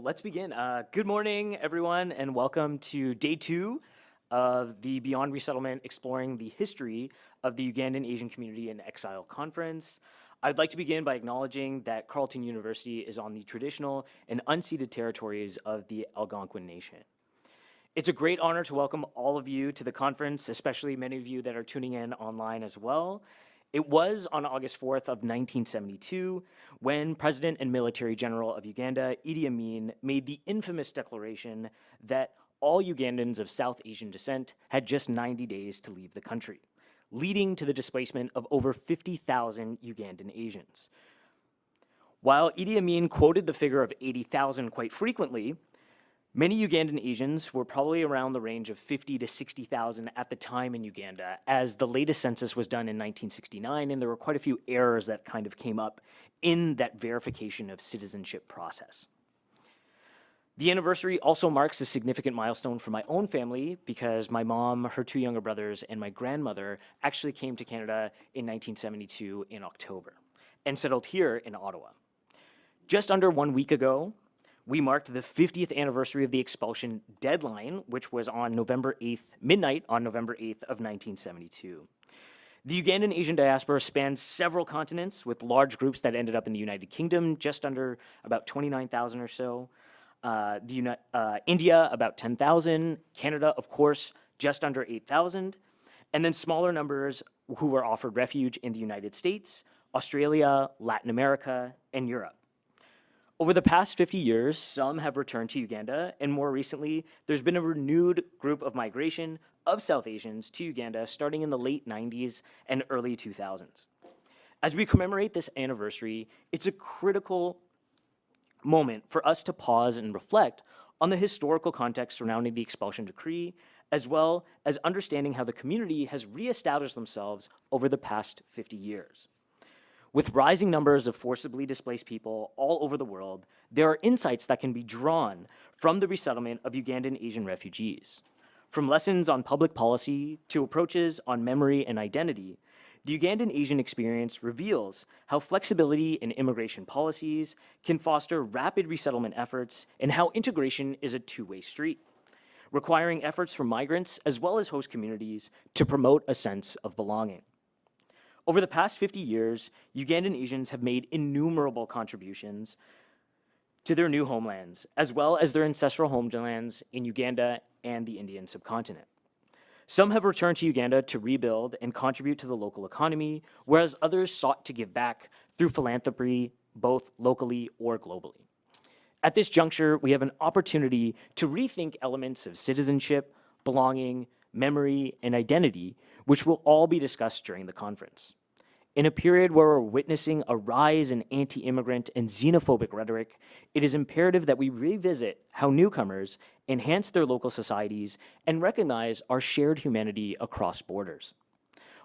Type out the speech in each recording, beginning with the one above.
Let's begin. Good morning, everyone, and welcome to day 2 of the Beyond Resettlement Exploring the History of the Ugandan Asian Community in Exile conference. I'd like to begin by acknowledging that Carleton University is on the traditional and unceded territories of the Algonquin Nation. It's a great honor to welcome all of you to the conference, especially many of you that are tuning in online as well. It was on August 4th of 1972 when President and Military General of Uganda, Idi Amin, made the infamous declaration that all Ugandans of South Asian descent had just 90 days to leave the country, leading to the displacement of over 50,000 Ugandan Asians. While Idi Amin quoted the figure of 80,000 quite frequently, many Ugandan Asians were probably around the range of 50 to 60,000 at the time in Uganda, as the latest census was done in 1969, and there were quite a few errors that kind of came up in that verification of citizenship process. The anniversary also marks a significant milestone for my own family because my mom, her 2 younger brothers, and my grandmother actually came to Canada in 1972 in October and settled here in Ottawa. Just under 1 week ago, we marked the 50th anniversary of the expulsion deadline, which was on November 8th, midnight on November 8th of 1972. The Ugandan Asian diaspora spanned several continents with large groups that ended up in the United Kingdom, just under about 29,000 or so. India, about 10,000. Canada, of course, just under 8,000. And then smaller numbers who were offered refuge in the United States, Australia, Latin America, and Europe. Over the past 50 years, some have returned to Uganda, and more recently, there's been a renewed group of migration of South Asians to Uganda starting in the late 90s and early 2000s. As we commemorate this anniversary, it's a critical moment for us to pause and reflect on the historical context surrounding the expulsion decree, as well as understanding how the community has reestablished themselves over the past 50 years. With rising numbers of forcibly displaced people all over the world, there are insights that can be drawn from the resettlement of Ugandan Asian refugees. From lessons on public policy to approaches on memory and identity, the Ugandan Asian experience reveals how flexibility in immigration policies can foster rapid resettlement efforts and how integration is a two-way street, requiring efforts from migrants as well as host communities to promote a sense of belonging. Over the past 50 years, Ugandan Asians have made innumerable contributions to their new homelands, as well as their ancestral homelands in Uganda and the Indian subcontinent. Some have returned to Uganda to rebuild and contribute to the local economy, whereas others sought to give back through philanthropy, both locally or globally. At this juncture, we have an opportunity to rethink elements of citizenship, belonging, memory, and identity, which will all be discussed during the conference. In a period where we're witnessing a rise in anti-immigrant and xenophobic rhetoric, it is imperative that we revisit how newcomers enhance their local societies and recognize our shared humanity across borders.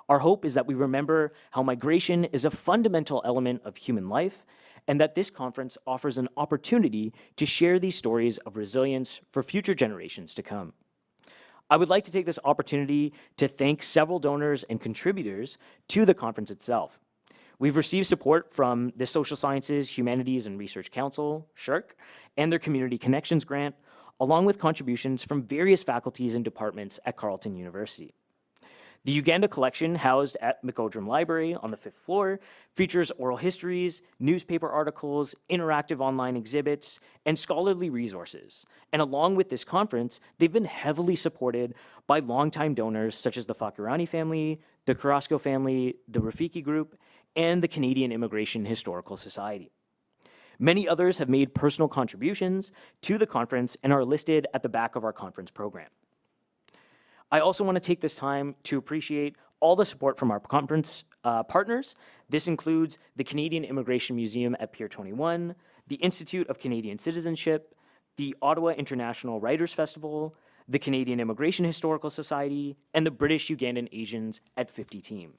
Our hope is that we remember how migration is a fundamental element of human life, and that this conference offers an opportunity to share these stories of resilience for future generations to come. I would like to take this opportunity to thank several donors and contributors to the conference itself. We've received support from the Social Sciences, Humanities, and Research Council, SHRC, and their Community Connections Grant, along with contributions from various faculties and departments at Carleton University. The Uganda collection, housed at McOdrum Library on the 5th floor, features oral histories, newspaper articles, interactive online exhibits, and scholarly resources. And along with this conference, they've been heavily supported by longtime donors such as the Fakirani family, the Carrasco family, the Rafiki Group, and the Canadian Immigration Historical Society. Many others have made personal contributions to the conference and are listed at the back of our conference program. I also want to take this time to appreciate all the support from our conference partners. This includes the Canadian Immigration Museum at Pier 21, the Institute of Canadian Citizenship, the Ottawa International Writers Festival, the Canadian Immigration Historical Society, and the British Ugandan Asians at 50 Team.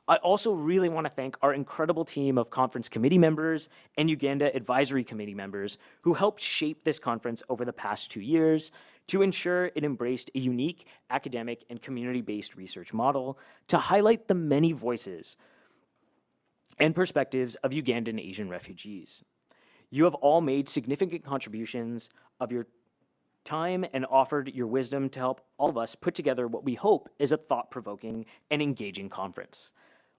I also really want to thank our incredible team of conference committee members and Uganda Advisory Committee members who helped shape this conference over the past 2 years to ensure it embraced a unique academic and community-based research model to highlight the many voices and perspectives of Ugandan Asian refugees. You have all made significant contributions of your time and offered your wisdom to help all of us put together what we hope is a thought-provoking and engaging conference.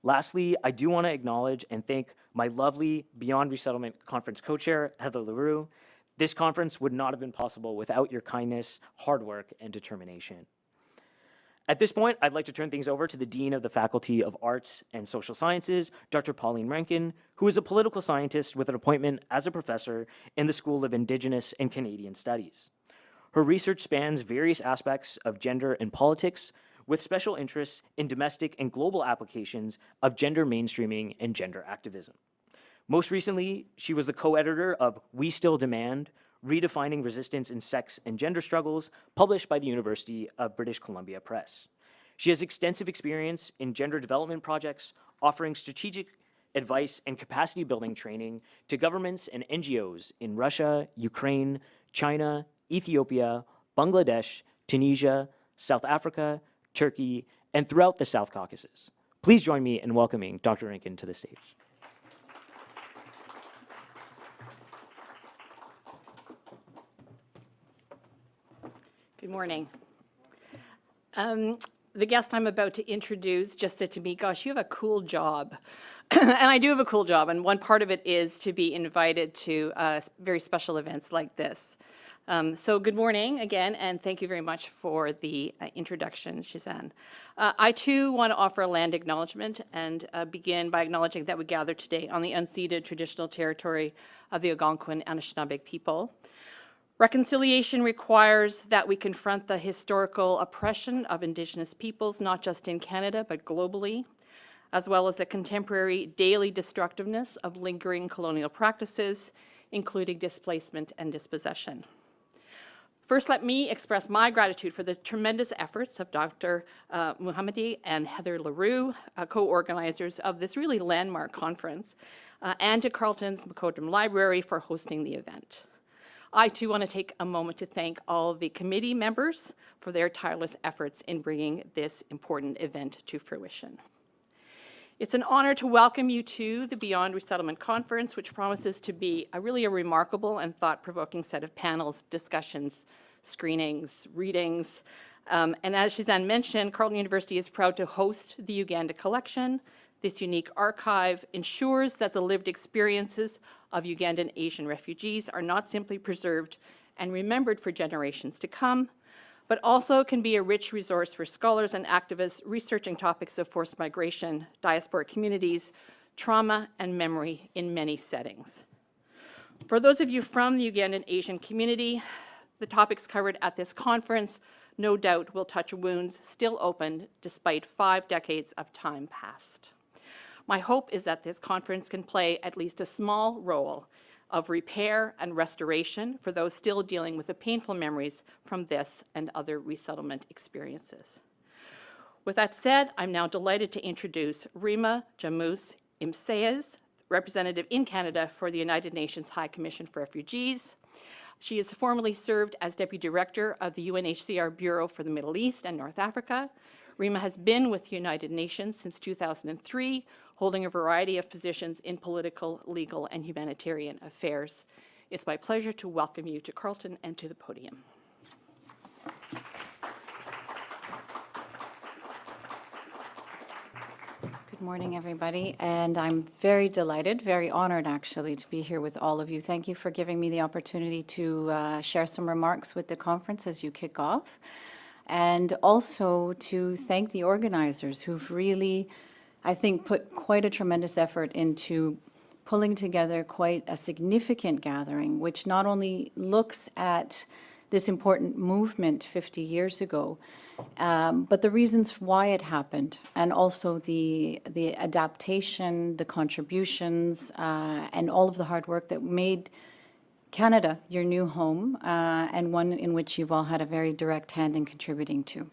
Lastly, I do want to acknowledge and thank my lovely Beyond Resettlement Conference co-chair, Heather LaRue. This conference would not have been possible without your kindness, hard work, and determination. At this point, I'd like to turn things over to the Dean of the Faculty of Arts and Social Sciences, Dr. Pauline Rankin, who is a political scientist with an appointment as a professor in the School of Indigenous and Canadian Studies. Her research spans various aspects of gender and politics, with special interests in domestic and global applications of gender mainstreaming and gender activism. Most recently, she was the co-editor of We Still Demand, Redefining Resistance in Sex and Gender Struggles, published by the University of British Columbia Press. She has extensive experience in gender development projects, offering strategic advice and capacity building training to governments and NGOs in Russia, Ukraine, China, Ethiopia, Bangladesh, Tunisia, South Africa, Turkey, and throughout the South Caucasus. Please join me in welcoming Dr. Rankin to the stage. Good morning. The guest I'm about to introduce just said to me, gosh, you have a cool job. And I do have a cool job, and one part of it is to be invited to very special events like this. So good morning again, and thank you very much for the introduction, Shizan. I too want to offer a land acknowledgement and begin by acknowledging that we gather today on the unceded traditional territory of the Algonquin Anishinaabe people. Reconciliation requires that we confront the historical oppression of Indigenous peoples, not just in Canada, but globally, as well as the contemporary daily destructiveness of lingering colonial practices, including displacement and dispossession. First, let me express my gratitude for the tremendous efforts of Dr. Muhammadi and Heather LaRue, co-organizers of this really landmark conference, and to Carleton's Macodrum Library for hosting the event. I too want to take a moment to thank all of the committee members for their tireless efforts in bringing this important event to fruition. It's an honor to welcome you to the Beyond Resettlement Conference, which promises to be a really remarkable and thought-provoking set of panels, discussions, screenings, readings. And as Shizan mentioned, Carleton University is proud to host the Uganda collection. This unique archive ensures that the lived experiences of Ugandan Asian refugees are not simply preserved and remembered for generations to come, but also can be a rich resource for scholars and activists researching topics of forced migration, diaspora communities, trauma, and memory in many settings. For those of you from the Ugandan Asian community, the topics covered at this conference no doubt will touch wounds still open despite 5 decades of time past. My hope is that this conference can play at least a small role of repair and restoration for those still dealing with the painful memories from this and other resettlement experiences. With that said, I'm now delighted to introduce Rema Jamous Imseis, representative in Canada for the United Nations High Commission for Refugees. She has formerly served as Deputy Director of the UNHCR Bureau for the Middle East and North Africa. Rema has been with the United Nations since 2003, holding a variety of positions in political, legal, and humanitarian affairs. It's my pleasure to welcome you to Carleton and to the podium. Good morning, everybody, and I'm very delighted, very honored actually, to be here with all of you. Thank you for giving me the opportunity to share some remarks with the conference as you kick off, and also to thank the organizers who've really, I think, put quite a tremendous effort into pulling together quite a significant gathering, which not only looks at this important movement 50 years ago, but the reasons why it happened, and also the adaptation, the contributions, and all of the hard work that made Canada your new home, and one in which you've all had a very direct hand in contributing to.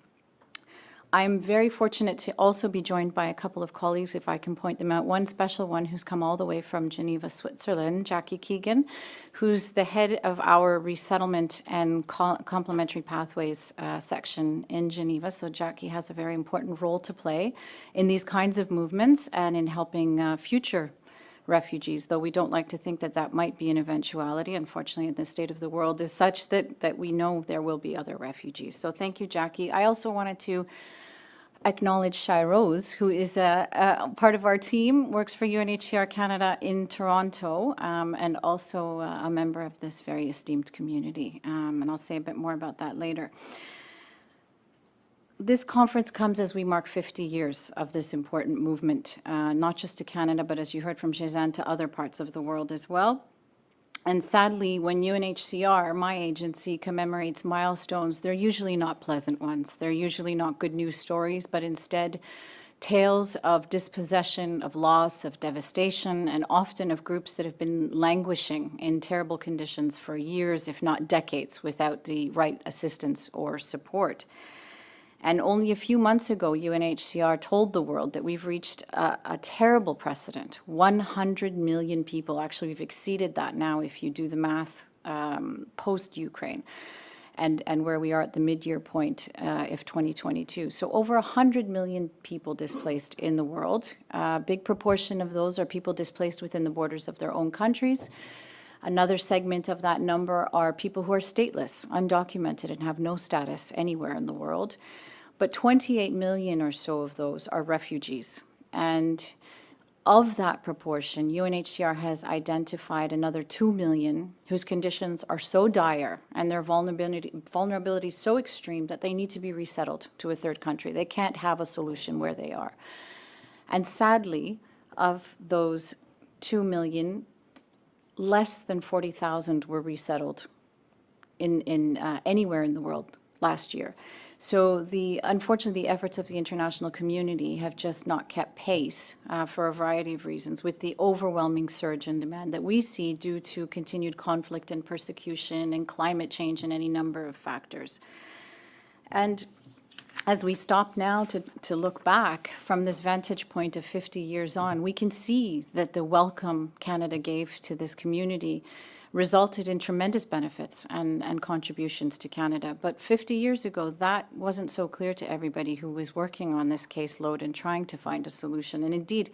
I'm very fortunate to also be joined by a couple of colleagues, if I can point them out. One special one who's come all the way from Geneva, Switzerland, Jackie Keegan, who's the head of our resettlement and complementary pathways section in Geneva. So Jackie has a very important role to play in these kinds of movements and in helping future refugees, though we don't like to think that that might be an eventuality. Unfortunately, the state of the world is such that we know there will be other refugees. So thank you, Jackie. I also wanted to acknowledge Shai Rose, who is a part of our team, works for UNHCR Canada in Toronto, and also a member of this very esteemed community. And I'll say a bit more about that later. This conference comes as we mark 50 years of this important movement, not just to Canada, but as you heard from Jezan, to other parts of the world as well. And sadly, when UNHCR, my agency, commemorates milestones, they're usually not pleasant ones. They're usually not good news stories, but instead tales of dispossession, of loss, of devastation, and often of groups that have been languishing in terrible conditions for years, if not decades, without the right assistance or support. And only a few months ago, UNHCR told the world that we've reached a terrible precedent. 100 million people, actually we've exceeded that now if you do the math post-Ukraine, and where we are at the mid-year point of 2022. So over 100 million people displaced in the world. A big proportion of those are people displaced within the borders of their own countries. Another segment of that number are people who are stateless, undocumented, and have no status anywhere in the world. But 28 million or so of those are refugees. And of that proportion, UNHCR has identified another 2 million whose conditions are so dire and their vulnerability so extreme that they need to be resettled to a third country. They can't have a solution where they are. And sadly, of those 2 million, less than 40,000 were resettled in anywhere in the world last year. So unfortunately, the efforts of the international community have just not kept pace for a variety of reasons with the overwhelming surge in demand that we see due to continued conflict and persecution and climate change and any number of factors. And as we stop now to look back from this vantage point of 50 years on, we can see that the welcome Canada gave to this community resulted in tremendous benefits and contributions to Canada. But 50 years ago, that wasn't so clear to everybody who was working on this caseload and trying to find a solution, and indeed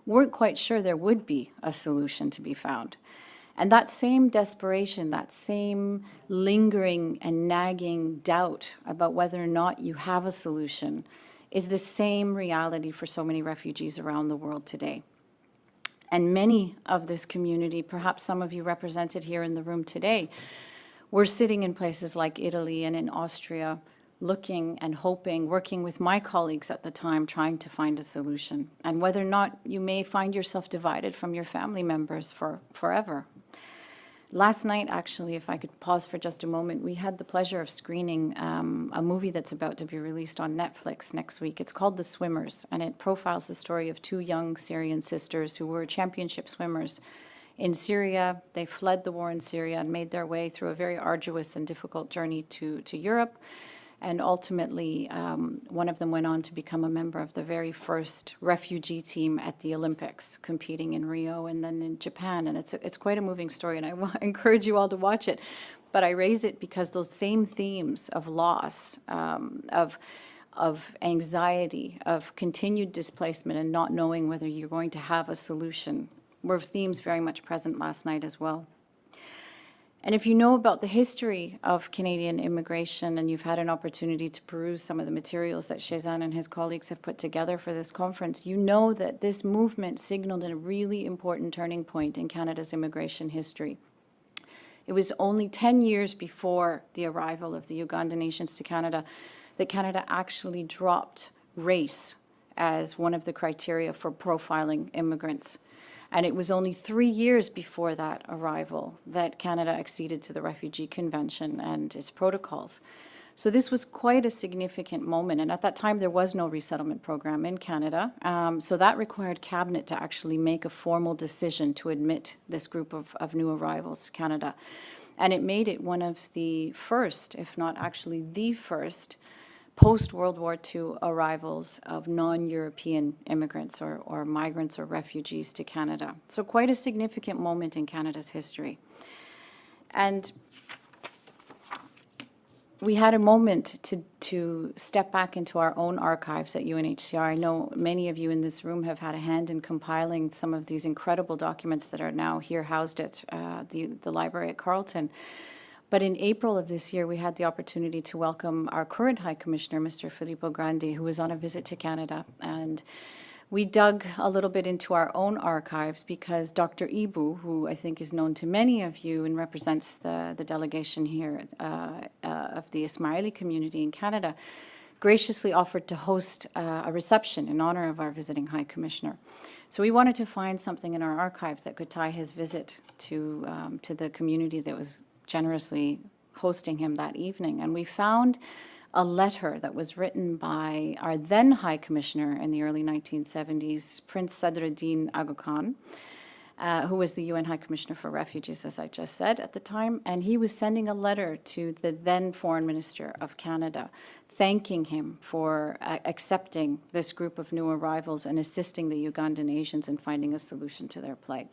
weren't quite sure there would be a solution to be found. And that same desperation, that same lingering and nagging doubt about whether or not you have a solution is the same reality for so many refugees around the world today. And many of this community, perhaps some of you represented here in the room today, were sitting in places like Italy and in Austria, looking and hoping, working with my colleagues at the time, trying to find a solution. And whether or not you may find yourself divided from your family members forever. Last night, actually, if I could pause for just a moment, we had the pleasure of screening a movie that's about to be released on Netflix next week. It's called The Swimmers, and it profiles the story of two young Syrian sisters who were championship swimmers in Syria. They fled the war in Syria and made their way through a very arduous and difficult journey to Europe. And ultimately, one of them went on to become a member of the very first refugee team at the Olympics, competing in Rio and then in Japan. And it's quite a moving story, and I encourage you all to watch it. But I raise it because those same themes of loss, of anxiety, of continued displacement and not knowing whether you're going to have a solution were themes very much present last night as well. And if you know about the history of Canadian immigration and you've had an opportunity to peruse some of the materials that Shezan and his colleagues have put together for this conference, you know that this movement signaled a really important turning point in Canada's immigration history. It was only 10 years before the arrival of the Ugandan Asians to Canada that Canada actually dropped race as one of the criteria for profiling immigrants. And it was only 3 years before that arrival that Canada acceded to the Refugee Convention and its protocols. So this was quite a significant moment. And at that time, there was no resettlement program in Canada. So that required Cabinet to actually make a formal decision to admit this group of new arrivals to Canada. And it made it one of the first, if not actually the first, post-World War II arrivals of non-European immigrants or migrants or refugees to Canada. So quite a significant moment in Canada's history. And we had a moment to step back into our own archives at UNHCR. I know many of you in this room have had a hand in compiling some of these incredible documents that are now here housed at the library at Carleton. But in April of this year, we had the opportunity to welcome our current High Commissioner, Mr. Filippo Grandi, who was on a visit to Canada. And we dug a little bit into our own archives because Dr. Ibu, who I think is known to many of you and represents the delegation here of the Ismaili community in Canada, graciously offered to host a reception in honor of our visiting High Commissioner. So we wanted to find something in our archives that could tie his visit to the community that was generously hosting him that evening. And we found a letter that was written by our then High Commissioner in the early 1970s, Prince Sadruddin Aga Khan, who was the UN High Commissioner for Refugees, as I just said at the time. And he was sending a letter to the then Foreign Minister of Canada, thanking him for accepting this group of new arrivals and assisting the Ugandan Asians in finding a solution to their plight.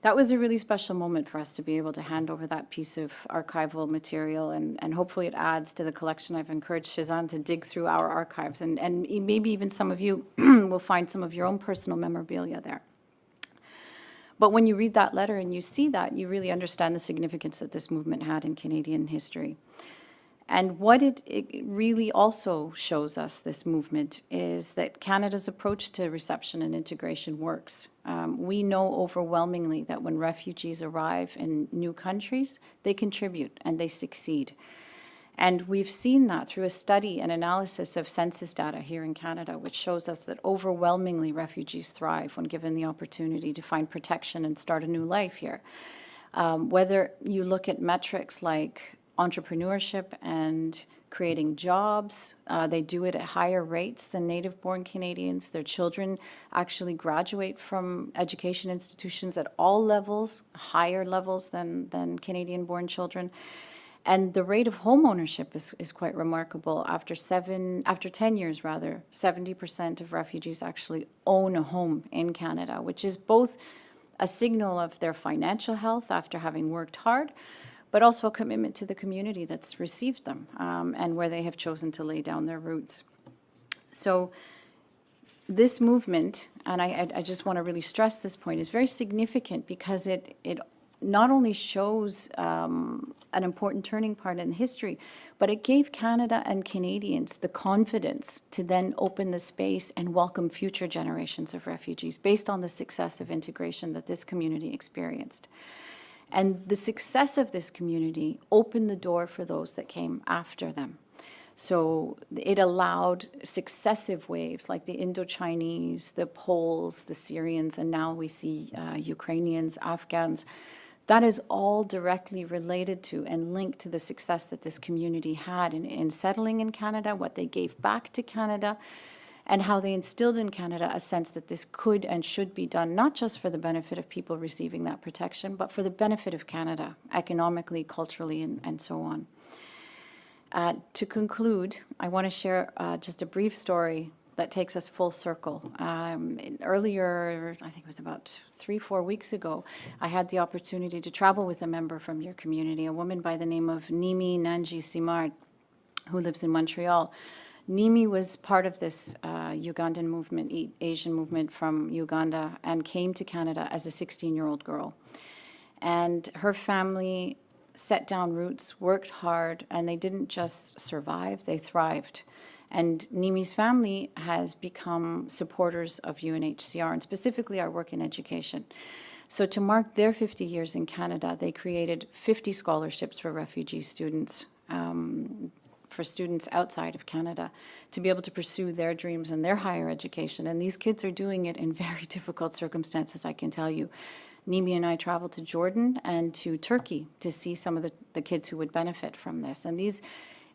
That was a really special moment for us to be able to hand over that piece of archival material, and hopefully it adds to the collection. I've encouraged Shazan to dig through our archives, and maybe even some of you will find some of your own personal memorabilia there. But when you read that letter and you see that, you really understand the significance that this movement had in Canadian history. And what it really also shows us, this movement, is that Canada's approach to reception and integration works. We know overwhelmingly that when refugees arrive in new countries, they contribute and they succeed. And we've seen that through a study and analysis of census data here in Canada, which shows us that overwhelmingly refugees thrive when given the opportunity to find protection and start a new life here. Whether you look at metrics like entrepreneurship and creating jobs. They do it at higher rates than native-born Canadians. Their children actually graduate from education institutions at all levels, higher levels than Canadian-born children. And the rate of home ownership is quite remarkable. After 10 years, 70% of refugees actually own a home in Canada, which is both a signal of their financial health after having worked hard, but also a commitment to the community that's received them and where they have chosen to lay down their roots. So this movement, and I just want to really stress this point, is very significant because it not only shows an important turning point in history, but it gave Canada and Canadians the confidence to then open the space and welcome future generations of refugees based on the success of integration that this community experienced. And the success of this community opened the door for those that came after them. So it allowed successive waves like the Indo-Chinese, the Poles, the Syrians, and now we see Ukrainians, Afghans. That is all directly related to and linked to the success that this community had in settling in Canada, what they gave back to Canada, and how they instilled in Canada a sense that this could and should be done, not just for the benefit of people receiving that protection, but for the benefit of Canada, economically, culturally, and so on. To conclude, I want to share just a brief story that takes us full circle. Earlier, I think it was about 3-4 weeks ago, I had the opportunity to travel with a member from your community, a woman by the name of Nimi Nanji Simard, who lives in Montreal. Nimi was part of this Ugandan movement, Asian movement from Uganda, and came to Canada as a 16-year-old girl. And her family set down roots, worked hard, and they didn't just survive, they thrived. And Nimi's family has become supporters of UNHCR, and specifically our work in education. So to mark their 50 years in Canada, they created 50 scholarships for refugee students, for students outside of Canada, to be able to pursue their dreams and their higher education. And these kids are doing it in very difficult circumstances, I can tell you. Nimi and I traveled to Jordan and to Turkey to see some of the kids who would benefit from this. And these,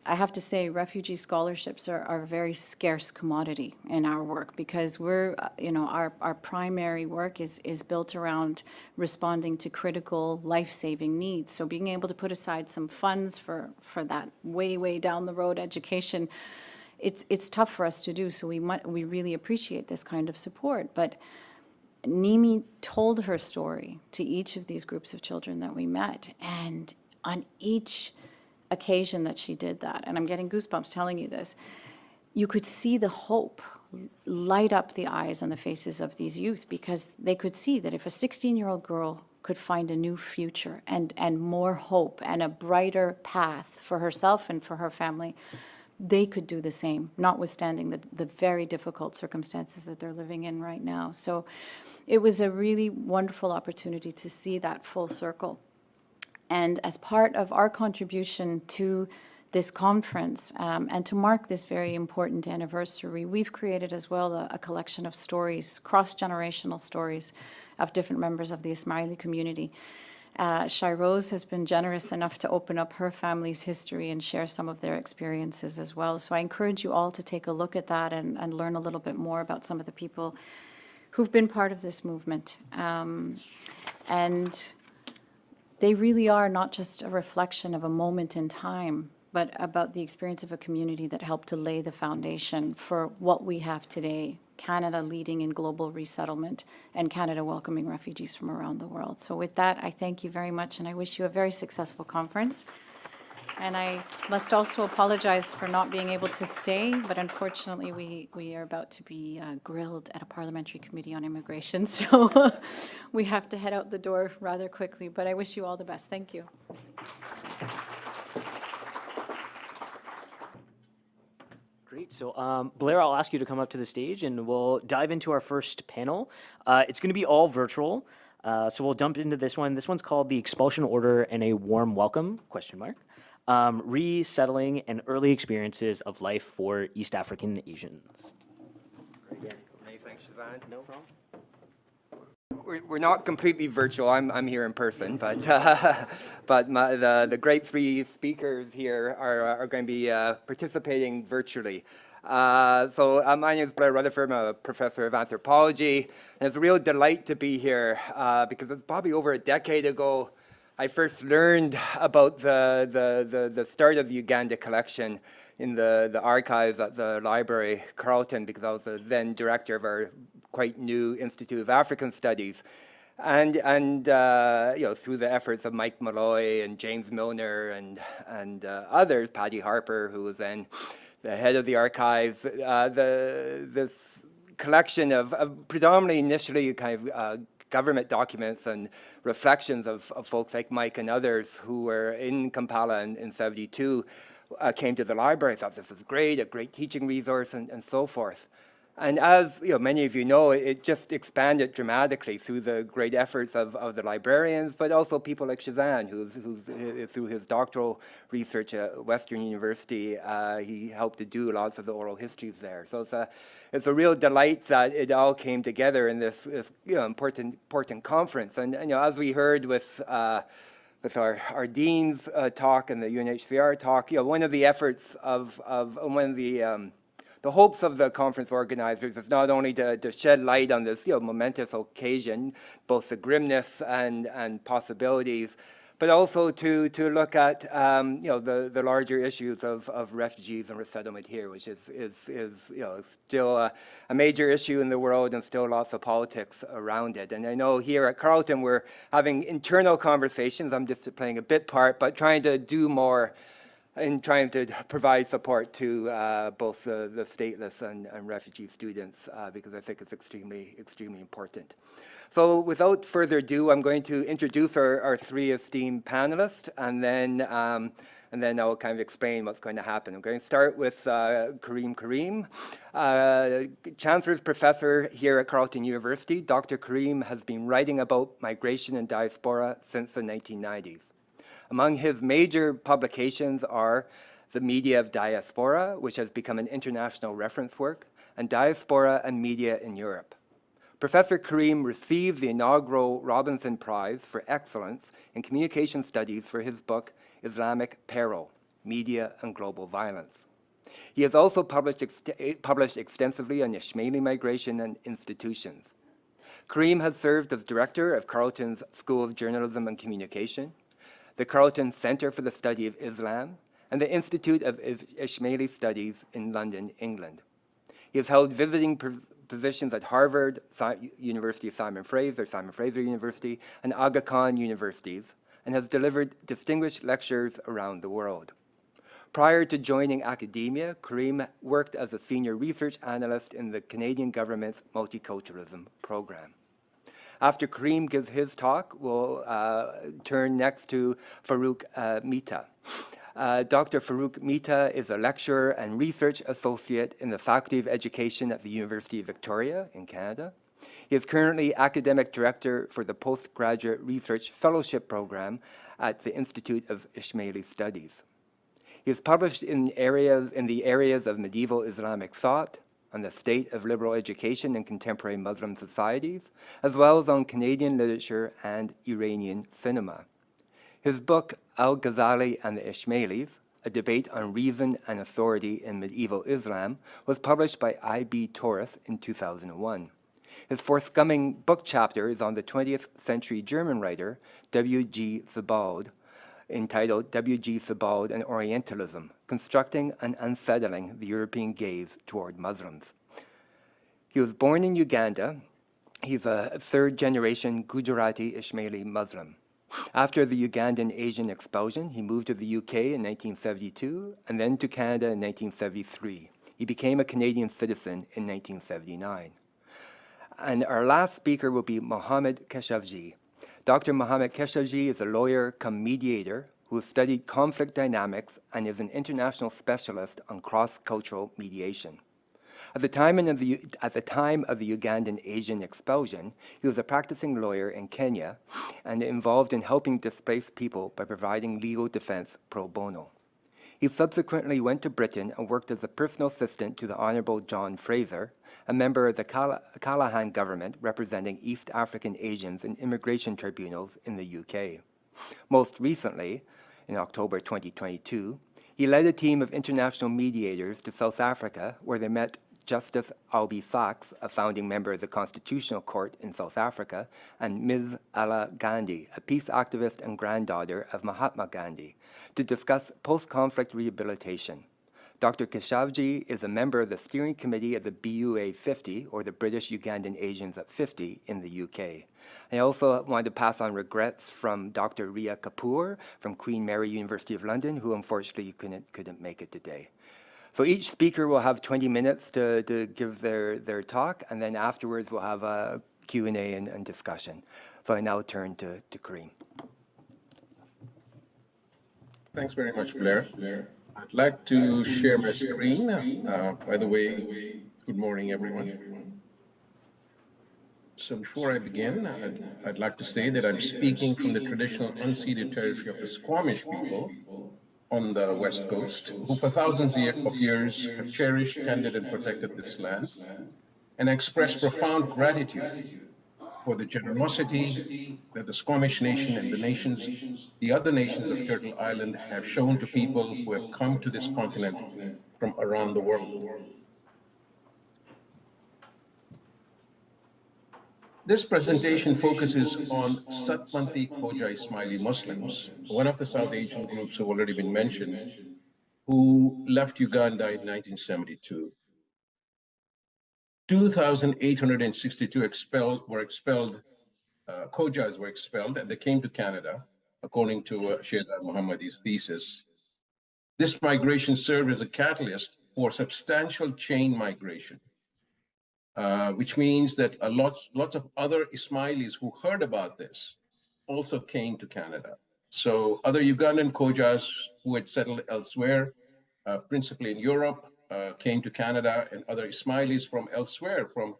I have to say, refugee scholarships are a very scarce commodity in our work because we're, our primary work is built around responding to critical life-saving needs. So being able to put aside some funds for that way down the road education, it's tough for us to do. So we really appreciate this kind of support. But Nimi told her story to each of these groups of children that we met, and on each occasion that she did that, and I'm getting goosebumps telling you this, you could see the hope light up the eyes and the faces of these youth, because they could see that if a 16-year-old girl could find a new future and more hope and a brighter path for herself and for her family, they could do the same, notwithstanding the very difficult circumstances that they're living in right now. So it was a really wonderful opportunity to see that full circle. And as part of our contribution to this conference, and to mark this very important anniversary, we've created as well a collection of stories, cross-generational stories of different members of the Ismaili community. Shairose has been generous enough to open up her family's history and share some of their experiences as well. So I encourage you all to take a look at that and learn a little bit more about some of the people who've been part of this movement. And they really are not just a reflection of a moment in time, but about the experience of a community that helped to lay the foundation for what we have today, Canada leading in global resettlement and Canada welcoming refugees from around the world. So with that, I thank you very much, and I wish you a very successful conference. And I must also apologize for not being able to stay, but unfortunately we are about to be grilled at a parliamentary committee on immigration, so we have to head out the door rather quickly, but I wish you all the best. Thank you. Great. So Blair, I'll ask you to come up to the stage and we'll dive into our first panel. It's going to be all virtual. So we'll jump into this one. This one's called The Expulsion Order and a Warm Welcome, ? Resettling and Early Experiences of Life for East African Asians. Many thanks, Siobhan. No problem. We're not completely virtual. I'm here in person, but the great three speakers here are going to be participating virtually. So my name is Blair Rutherford. I'm a professor of anthropology, and it's a real delight to be here because it's probably over a decade ago I first learned about the start of the Uganda collection in the archives at the library, Carleton, because I was the then director of our quite new Institute of African Studies. And you know, through the efforts of Mike Malloy and James Milner and others, Paddy Harper, who was then the head of the archives, this collection of predominantly initially kind of government documents and reflections of folks like Mike and others who were in Kampala in 72 came to the library. I thought this was great, a great teaching resource and so forth. And as you know, many of you know, it just expanded dramatically through the great efforts of the librarians, but also people like Shazan, who's through his doctoral research at Western University, he helped to do lots of the oral histories there. So it's a real delight that it all came together in this you know, important conference. And you know, as we heard with our dean's talk and the UNHCR talk, you know, one of the efforts of one of the hopes of the conference organizers is not only to shed light on this momentous occasion, both the grimness and possibilities, but also to look at the larger issues of refugees and resettlement here, which is still a major issue in the world and still lots of politics around it. And I know here at Carleton we're having internal conversations. I'm just playing a bit part, but trying to do more in trying to provide support to both the stateless and refugee students because I think it's extremely important. So without further ado, I'm going to introduce our three esteemed panelists, and then I'll kind of explain what's going to happen. I'm going to start with Karim. Chancellor's Professor here at Carleton University. Dr. Karim has been writing about migration and diaspora since the 1990s. Among his major publications are The Media of Diaspora, which has become an international reference work, and Diaspora and Media in Europe. Professor Karim received the inaugural Robinson Prize for Excellence in Communication Studies for his book, Islamic Peril, Media and Global Violence. He has also published extensively on Ismaili migration and institutions. Karim has served as director of Carleton's School of Journalism and Communication, the Carleton Center for the Study of Islam, and the Institute of Ismaili Studies in London, England. He has held visiting positions at Harvard, University of Simon Fraser University, and Aga Khan universities, and has delivered distinguished lectures around the world. Prior to joining academia, Karim worked as a senior research analyst in the Canadian government's multiculturalism program. After Karim gives his talk, we'll turn next to Farouk Mitha. Dr. Farouk Mitha is a lecturer and research associate in the Faculty of Education at the University of Victoria in Canada. He is currently academic director for the Postgraduate Research Fellowship Program at the Institute of Ismaili Studies. He has published in the areas of medieval Islamic thought, on the state of liberal education in contemporary Muslim societies, as well as on Canadian literature and Iranian cinema. His book, Al-Ghazali and the Ismailis, A Debate on Reason and Authority in Medieval Islam, was published by I.B. Torres in 2001. His forthcoming book chapter is on the 20th century German writer W.G. Sebald, entitled W.G. Sebald and Orientalism, Constructing and Unsettling the European Gaze Toward Muslims. He was born in Uganda. He's a third-generation Gujarati Ismaili Muslim. After the Ugandan Asian expulsion, he moved to the UK in 1972 and then to Canada in 1973. He became a Canadian citizen in 1979. And our last speaker will be Mohammed Keshavji. Dr. Mohammed Keshavji is a lawyer come mediator who has studied conflict dynamics and is an international specialist on cross-cultural mediation. At the time of the Ugandan Asian expulsion, he was a practicing lawyer in Kenya and involved in helping displaced people by providing legal defense pro bono. He subsequently went to Britain and worked as a personal assistant to the Honorable John Fraser, a member of the Callaghan government representing East African Asians in immigration tribunals in the UK. Most recently, in October 2022, he led a team of international mediators to South Africa, where they met Justice Albie Sachs, a founding member of the Constitutional Court in South Africa, and Ms. Ella Gandhi, a peace activist and granddaughter of Mahatma Gandhi, to discuss post-conflict rehabilitation. Dr. Keshavji is a member of the steering committee of the BUA 50, or the British Ugandan Asians at 50 in the UK. I also wanted to pass on regrets from Dr. Ria Kapoor from Queen Mary University of London, who unfortunately couldn't make it today. So each speaker will have 20 minutes to give their talk, and then afterwards we'll have a Q&A and discussion. So I now turn to Karim. Thanks very much, Blair. I'd like to share my screen. By the way, good morning, everyone. So before I begin, I'd like to say that I'm speaking from the traditional unceded territory of the Squamish people on the West Coast, who for thousands of years have cherished, tended, and protected this land, and I express profound gratitude for the generosity that the Squamish Nation and the other nations of Turtle Island have shown to people who have come to this continent from around the world. This presentation focuses on Satmanti Khoja Ismaili Muslims, one of the South Asian groups who have already been mentioned, who left Uganda in 1972. 2,862 Khojas were expelled, and they came to Canada, according to Shehzad Mohammadi's thesis. This migration served as a catalyst for substantial chain migration, which means that lots of other Ismailis who heard about this also came to Canada. So other Ugandan Khojas who had settled elsewhere, principally in Europe, came to Canada, and other Ismailis from elsewhere, from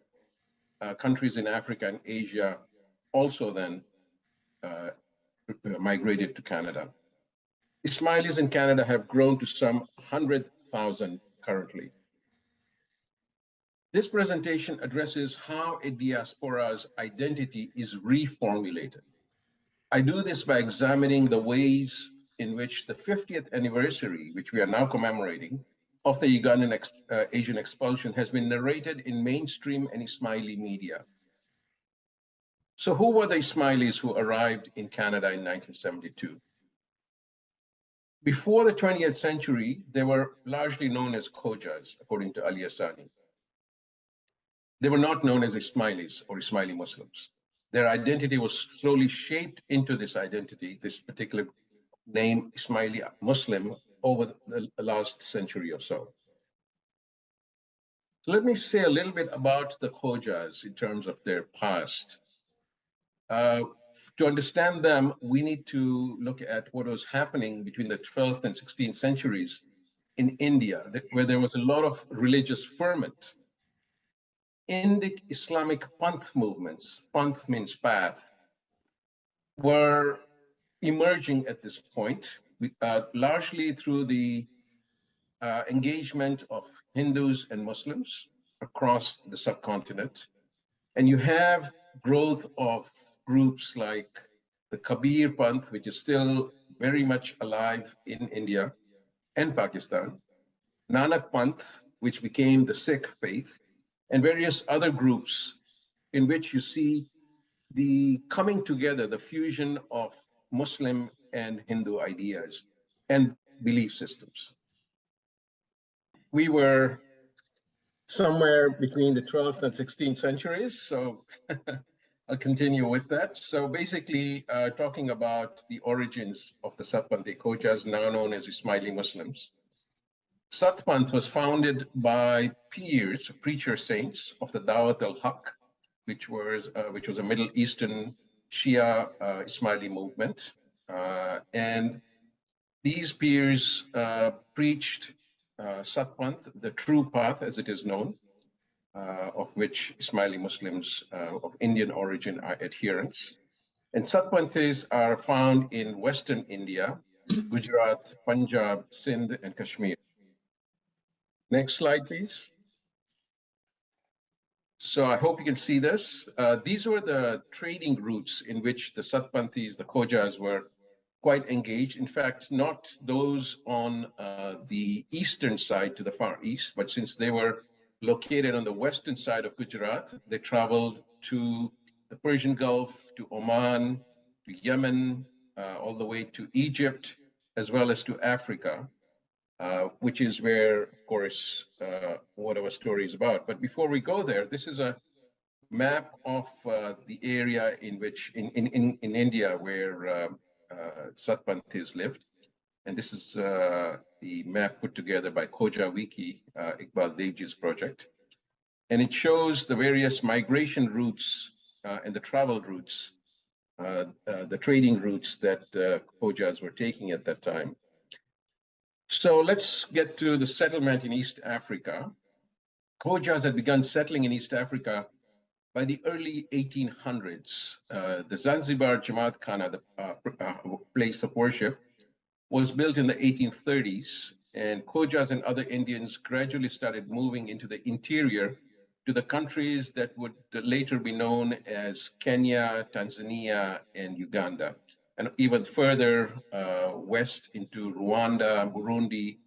countries in Africa and Asia, also then migrated to Canada. Ismailis in Canada have grown to some 100,000 currently. This presentation addresses how a diaspora's identity is reformulated. I do this by examining the ways in which the 50th anniversary, which we are now commemorating, of the Ugandan Asian expulsion has been narrated in mainstream and Ismaili media. So who were the Ismailis who arrived in Canada in 1972? Before the 20th century, they were largely known as Khojas, according to Ali Asani. They were not known as Ismailis or Ismaili Muslims. Their identity was slowly shaped into this identity, this particular name, Ismaili Muslim, over the last century or so. So let me say a little bit about the Khojas in terms of their past. To understand them, we need to look at what was happening between the 12th and 16th centuries in India, where there was a lot of religious ferment. Indic Islamic Panth movements, Panth means path, were emerging at this point, largely through the engagement of Hindus and Muslims across the subcontinent. And you have growth of groups like the Kabir Panth, which is still very much alive in India and Pakistan, Nanak Panth, which became the Sikh faith, and various other groups in which you see the coming together, the fusion of Muslim and Hindu ideas and belief systems. We were somewhere between the 12th and 16th centuries, so I'll continue with that. So basically, talking about the origins of the Satpanthi Khojas, now known as Ismaili Muslims. Satpanth was founded by peers, preacher saints of the Dawat al-Haq, which was a Middle Eastern Shia Ismaili movement. And these peers preached Satpanth, the true path as it is known, of which Ismaili Muslims of Indian origin are adherents. And Satpanthis are found in Western India, Gujarat, Punjab, Sindh, and Kashmir. Next slide, please. So I hope you can see this. These were the trading routes in which the Satpanthis, the Khojas, were quite engaged. In fact, not those on the eastern side to the far east, but since they were located on the western side of Gujarat, they traveled to the Persian Gulf, to Oman, to Yemen, all the way to Egypt, as well as to Africa, which is where, of course, what our story is about. But before we go there, this is a map of the area in which, in India, where Satpanthis lived. And this is the map put together by Khoja Wiki, Iqbal Devji's project. And it shows the various migration routes and the travel routes, the trading routes that Khojas were taking at that time. So let's get to the settlement in East Africa. Khojas had begun settling in East Africa by the early 1800s. The Zanzibar Jamaat Khana, the place of worship, was built in the 1830s, and Khojas and other Indians gradually started moving into the interior to the countries that would later be known as Kenya, Tanzania, and Uganda, and even further west into Rwanda, Burundi,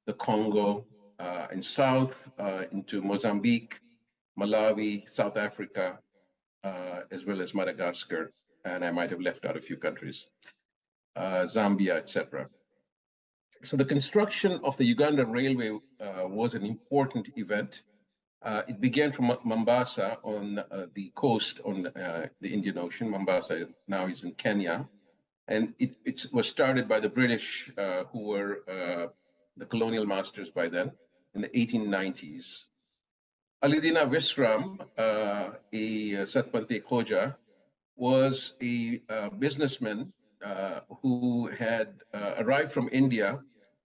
the Congo, and south into Mozambique, Malawi, South Africa, as well as Madagascar, and I might have left out a few countries, Zambia, etc. So the construction of the Uganda Railway was an important event. It began from Mombasa on the coast on the Indian Ocean. Mombasa now is in Kenya. And it was started by the British, who were the colonial masters by then, in the 1890s. Alidina Visram, a Satpanthi Khoja, was a businessman who had arrived from India,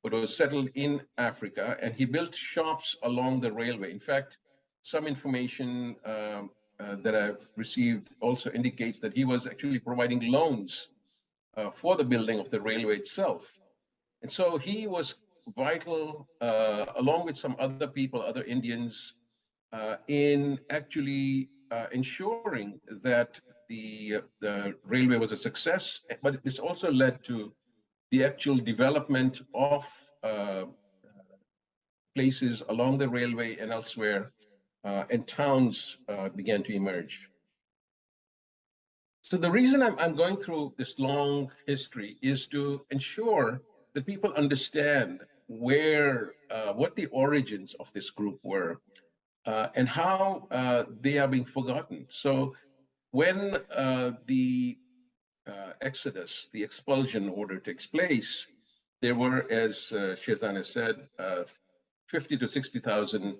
but was settled in Africa, and he built shops along the railway. In fact, some information that I've received also indicates that he was actually providing loans for the building of the railway itself. And so he was vital, along with some other people, other Indians, in actually ensuring that the railway was a success, but this also led to the actual development of places along the railway and elsewhere, and towns began to emerge. So the reason I'm going through this long history is to ensure that people understand what the origins of this group were, and how they are being forgotten. So when the exodus, the expulsion order takes place, there were, as Shehzan has said, 50 to 60,000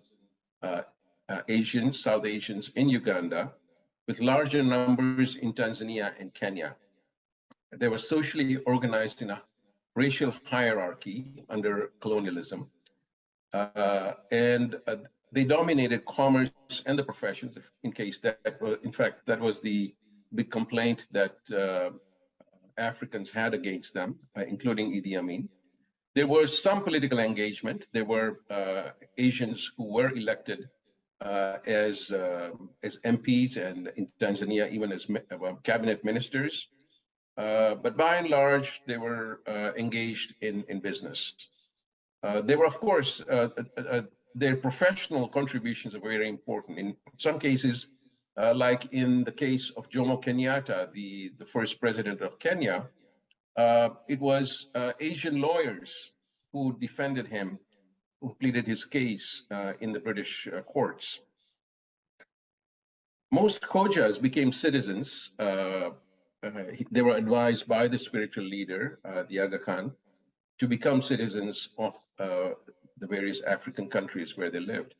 Asians, South Asians in Uganda, with larger numbers in Tanzania and Kenya. They were socially organized in a racial hierarchy under colonialism. And they dominated commerce and the professions, in case that was, in fact, that was the big complaint that Africans had against them, including Idi Amin. There was some political engagement. There were Asians who were elected as MPs, and in Tanzania, even as cabinet ministers. But by and large, they were engaged in business. They were, of course, their professional contributions are very important. In some cases, like in the case of Jomo Kenyatta, the first president of Kenya, it was Asian lawyers who defended him, who pleaded his case in the British courts. Most Khojas became citizens. They were advised by the spiritual leader, the Aga Khan, to become citizens of the various African countries where they lived.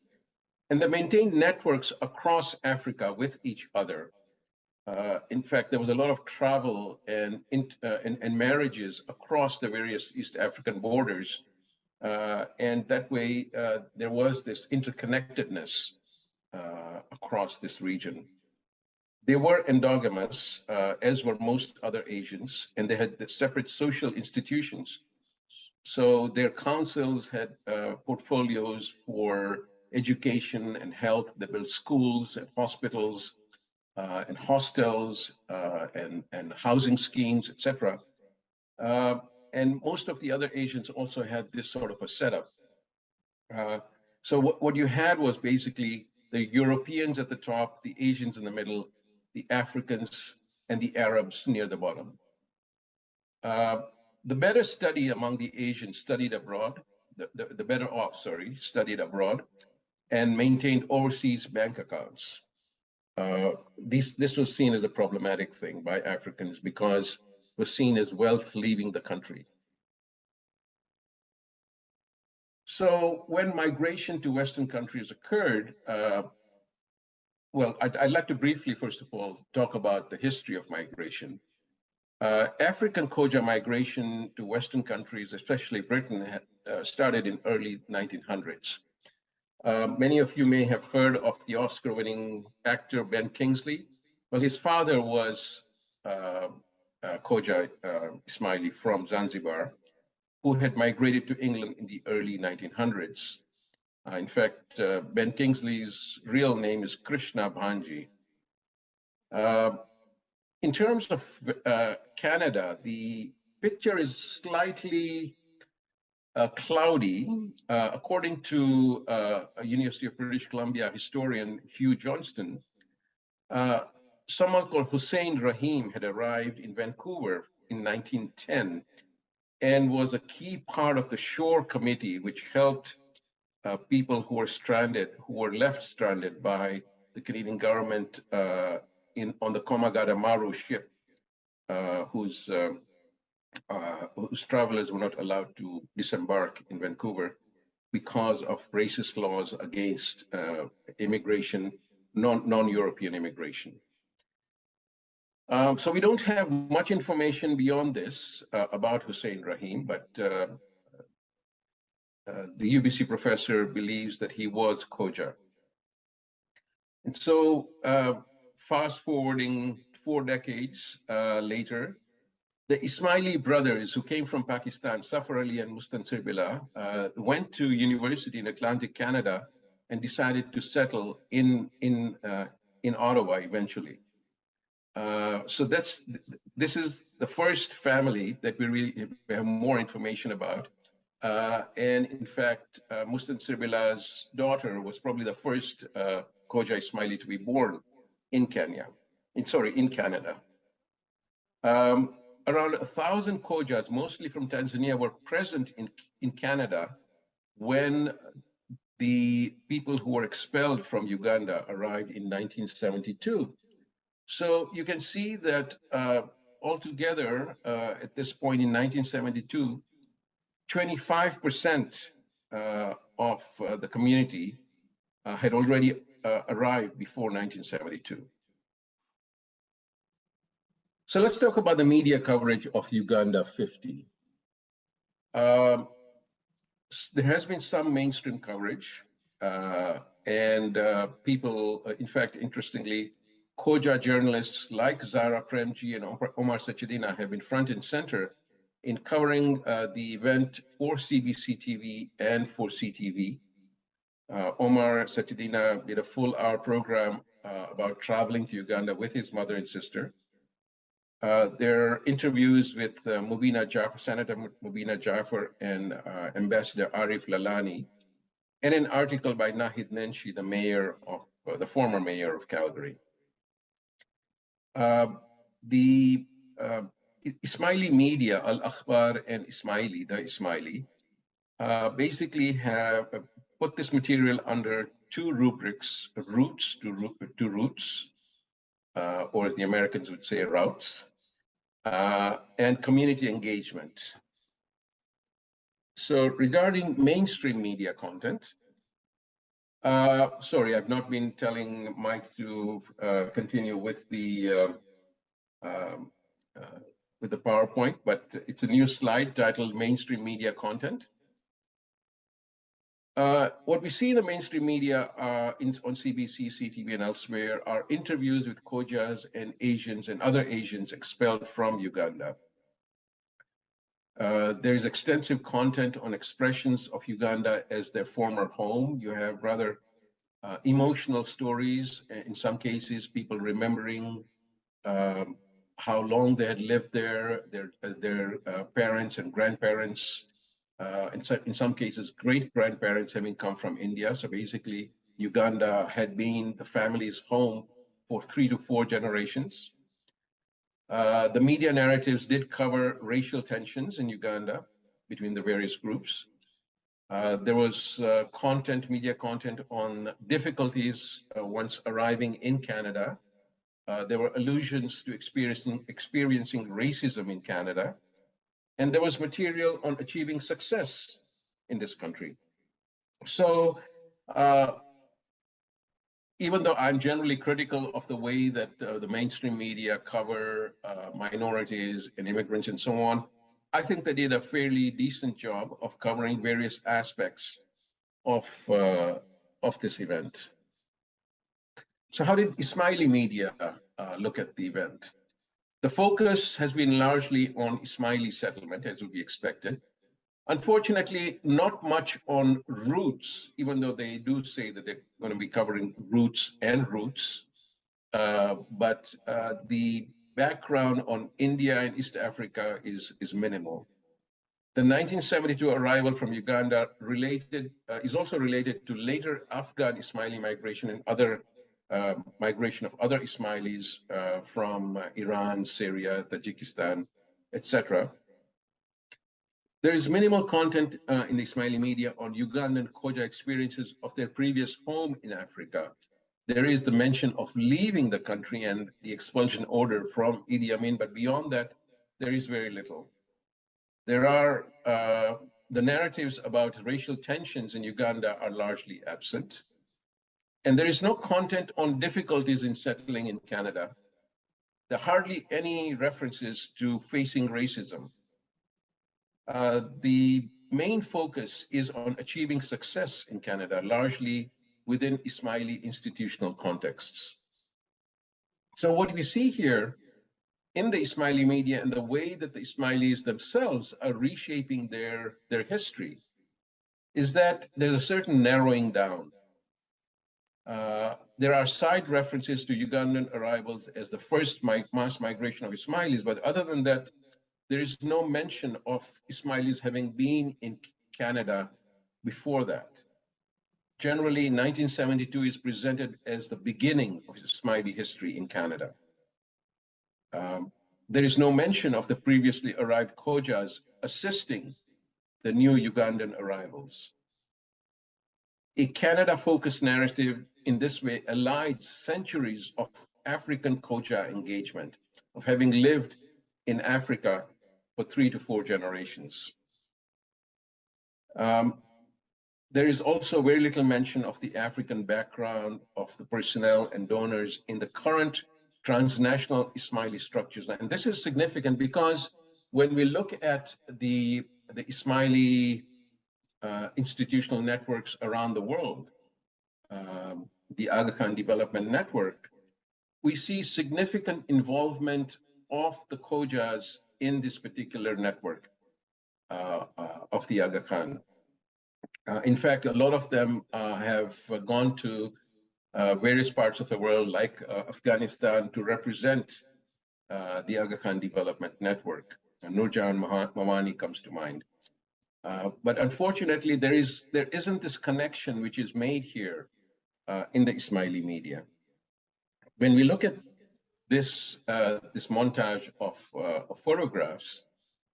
And they maintained networks across Africa with each other. In fact, there was a lot of travel and marriages across the various East African borders. And that way, there was this interconnectedness across this region. They were endogamous, as were most other Asians, and they had separate social institutions. So their councils had portfolios for education and health. They built schools and hospitals and hostels and housing schemes, etc. And most of the other Asians also had this sort of a setup. So what you had was basically the Europeans at the top, the Asians in the middle, the Africans, and the Arabs near the bottom. The better study among the Asians studied abroad, the better off, sorry, studied abroad and maintained overseas bank accounts. This was seen as a problematic thing by Africans because it was seen as wealth leaving the country. So when migration to Western countries occurred, well, I'd like to briefly, first of all, talk about the history of migration. African Khoja migration to Western countries, especially Britain, had started in early 1900s. Many of you may have heard of the Oscar-winning actor Ben Kingsley. Well, his father was Khoja Ismaili from Zanzibar, who had migrated to England in the early 1900s. In fact, Ben Kingsley's real name is Krishna Bhanji. In terms of Canada, the picture is slightly cloudy. According to a University of British Columbia historian, Hugh Johnston, someone called Hussein Rahim had arrived in Vancouver in 1910 and was a key part of the Shore Committee, which helped people who were stranded, who were left stranded by the Canadian government on the Komagata Maru ship, whose travelers were not allowed to disembark in Vancouver because of racist laws against immigration, non-European immigration. So we don't have much information beyond this about Hussein Rahim, but the UBC professor believes that he was Khoja. And so fast forwarding 4 decades later, the Ismaili brothers who came from Pakistan, Safar Ali and Mustansir Billah, went to university in Atlantic Canada and decided to settle in Ottawa eventually. So this is the first family that we really have more information about. And in fact, Mustansir Billah's daughter was probably the first Khoja Ismaili to be born in Canada. Around 1,000 Khojas, mostly from Tanzania, were present in Canada when the people who were expelled from Uganda arrived in 1972. So you can see that altogether, at this point in 1972, 25% of the community had already arrived before 1972. So let's talk about the media coverage of Uganda 50. There has been some mainstream coverage, and people, in fact, interestingly, Khoja journalists like Zara Premji and Omar Sachedina have been front and center in covering the event for CBC TV and for CTV. Omar Sachedina did a full-hour program about traveling to Uganda with his mother and sister. There are interviews with Mubina Jaffer, Senator Mubina Jaffer, and Ambassador Arif Lalani, and an article by Nahid Nenshi, the mayor of the former mayor of Calgary. The Ismaili media, Al Akhbar and Ismaili, the Ismaili, basically have put this material under two rubrics: roots to roots, or as the Americans would say, routes, and community engagement. So regarding mainstream media content, sorry, I've not been telling Mike to continue with the PowerPoint, but it's a new slide titled Mainstream Media Content. What we see in the mainstream media on CBC, CTV, and elsewhere are interviews with Khojas and Asians and other Asians expelled from Uganda. There is extensive content on expressions of Uganda as their former home. You have rather emotional stories, in some cases, people remembering how long they had lived there, their parents and grandparents, in some cases, great-grandparents having come from India. So basically, Uganda had been the family's home for 3 to 4 generations. The media narratives did cover racial tensions in Uganda between the various groups. There was media content on difficulties once arriving in Canada. There were allusions to experiencing racism in Canada. And there was material on achieving success in this country. So even though I'm generally critical of the way that the mainstream media cover minorities and immigrants and so on, I think they did a fairly decent job of covering various aspects of this event. So how did Ismaili media look at the event? The focus has been largely on Ismaili settlement, as would be expected. Unfortunately, not much on roots, even though they do say that they're going to be covering roots and roots. But the background on India and East Africa is minimal. The 1972 arrival from Uganda is also related to later Afghan Ismaili migration and other migration of other Ismailis from Iran, Syria, Tajikistan, etc. There is minimal content in the Ismaili media on Ugandan Khoja experiences of their previous home in Africa. There is the mention of leaving the country and the expulsion order from Idi Amin, but beyond that, there is very little. There are the narratives about racial tensions in Uganda are largely absent. And there is no content on difficulties in settling in Canada. There are hardly any references to facing racism. The main focus is on achieving success in Canada, largely within Ismaili institutional contexts. So what we see here in the Ismaili media and the way that the Ismailis themselves are reshaping their history is that there's a certain narrowing down. There are side references to Ugandan arrivals as the first mass migration of Ismailis, but other than that, there is no mention of Ismailis having been in Canada before that. Generally, 1972 is presented as the beginning of Ismaili history in Canada. There is no mention of the previously arrived Khojas assisting the new Ugandan arrivals. A Canada-focused narrative in this way elides centuries of African Khoja engagement, of having lived in Africa for 3 to 4 generations. There is also very little mention of the African background of the personnel and donors in the current transnational Ismaili structures. And this is significant because when we look at the Ismaili institutional networks around the world, the Aga Khan Development Network, we see significant involvement of the Khojas in this particular network of the Aga Khan. In fact, a lot of them have gone to various parts of the world, like Afghanistan, to represent the Aga Khan Development Network. Nurjan Mawani comes to mind. But unfortunately, there isn't this connection which is made here in the Ismaili media. When we look at this montage of photographs,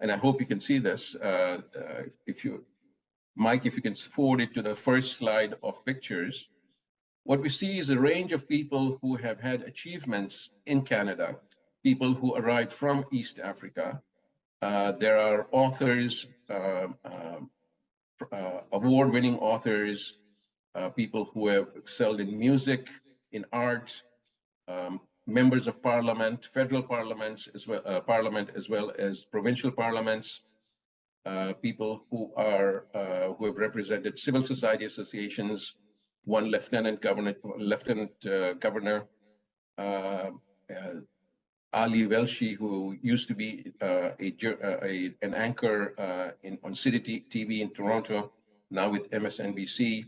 and I hope you can see this, Mike, if you can forward it to the first slide of pictures, what we see is a range of people who have had achievements in Canada, people who arrived from East Africa. There are authors, award-winning authors, people who have excelled in music, in art, members of parliament, federal parliaments, parliament as well as provincial parliaments, people who have represented civil society associations, one lieutenant governor, Ali Welshi, who used to be an anchor on City TV in Toronto, now with MSNBC,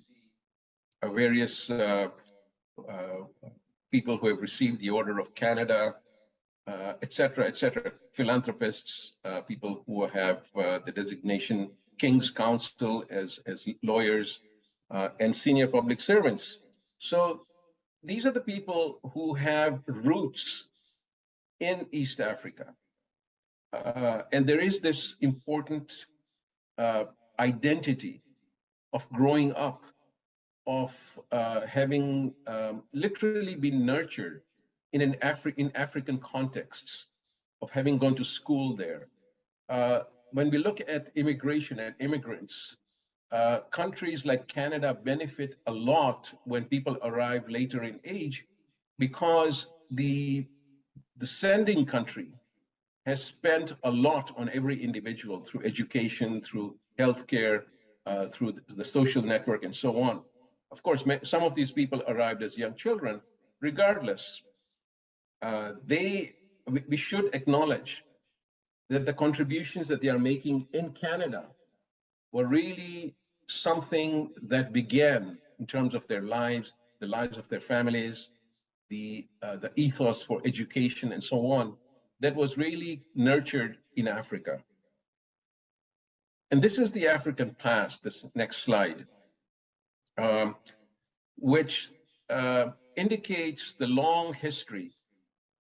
various people who have received the Order of Canada, et cetera, philanthropists, people who have the designation King's Counsel as lawyers, and senior public servants. So these are the people who have roots in East Africa. And there is this important identity of growing up, of having literally been nurtured in African contexts, of having gone to school there. When we look at immigration and immigrants, countries like Canada benefit a lot when people arrive later in age, because the sending country has spent a lot on every individual through education, through healthcare, through the social network, and so on. Of course, some of these people arrived as young children. Regardless, we should acknowledge that the contributions that they are making in Canada were really something that began in terms of their lives, the lives of their families, the ethos for education and so on, that was really nurtured in Africa. And this is the African past, this next slide, which indicates the long history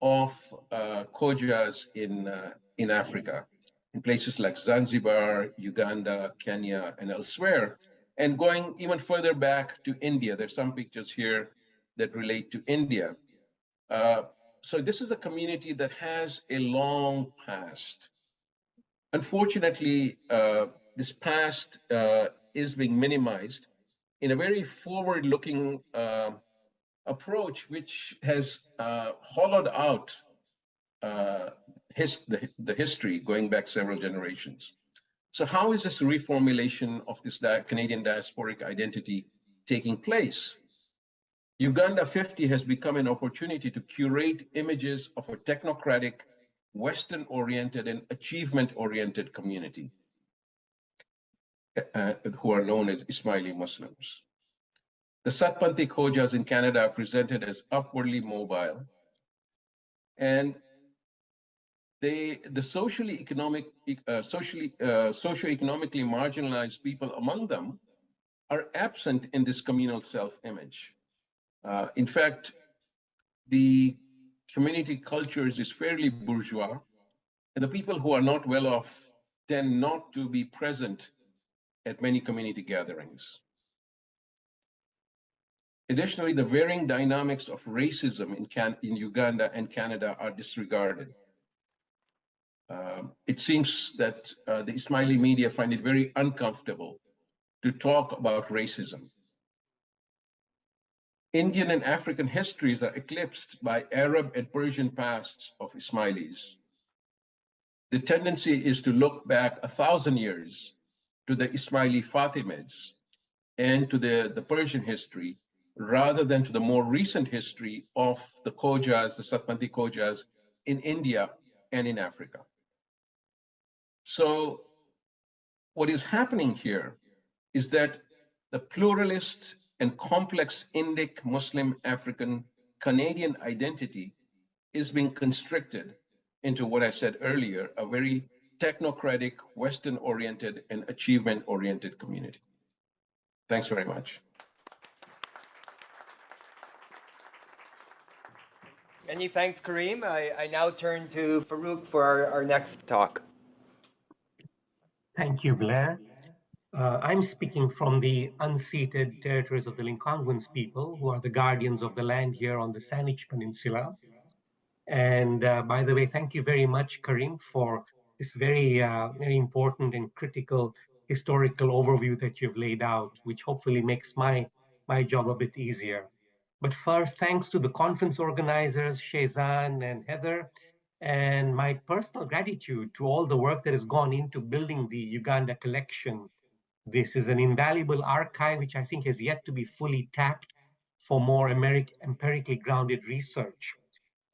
of Khojas in Africa, in places like Zanzibar, Uganda, Kenya, and elsewhere. And going even further back to India, there's some pictures here that relate to India. So this is a community that has a long past. Unfortunately, this past is being minimized in a very forward-looking approach, which has hollowed out the history going back several generations. So how is this reformulation of this Canadian diasporic identity taking place? Uganda 50 has become an opportunity to curate images of a technocratic, Western-oriented and achievement-oriented community who are known as Ismaili Muslims. The Satpanthi Khojas in Canada are presented as upwardly mobile, and the socioeconomically marginalized people among them are absent in this communal self-image. In fact, the community cultures is fairly bourgeois, and the people who are not well off tend not to be present at many community gatherings. Additionally, the varying dynamics of racism in Uganda and Canada are disregarded. It seems that the Ismaili media find it very uncomfortable to talk about racism. Indian and African histories are eclipsed by Arab and Persian pasts of Ismailis. The tendency is to look back 1,000 years to the Ismaili Fatimids and to the Persian history, rather than to the more recent history of the Khojas, the Satmati Khojas in India and in Africa. So what is happening here is that the pluralist and complex Indic Muslim African Canadian identity is being constricted into what I said earlier, a very technocratic, Western-oriented and achievement-oriented community. Thanks very much. Many thanks, Karim. I now turn to Farouk for our next talk. Thank you, Blair. I'm speaking from the unceded territories of the Linkonguans people, who are the guardians of the land here on the Saanich Peninsula. And by the way, thank you very much, Karim, for this very important and critical historical overview that you've laid out, which hopefully makes my job a bit easier. But first, thanks to the conference organizers, Shezan and Heather, and my personal gratitude to all the work that has gone into building the Uganda collection. This is an invaluable archive, which I think has yet to be fully tapped for more empirically grounded research.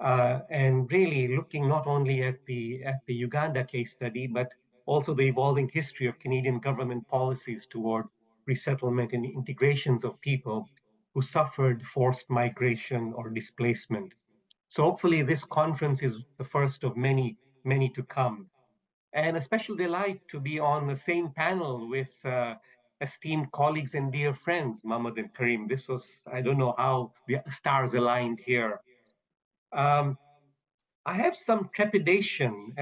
And really looking not only at the Uganda case study, but also the evolving history of Canadian government policies toward resettlement and integrations of people who suffered forced migration or displacement. So hopefully this conference is the first of many, many to come. And a special delight to be on the same panel with esteemed colleagues and dear friends, Mohammed and Karim. This was, I don't know how the stars aligned here. I have some trepidation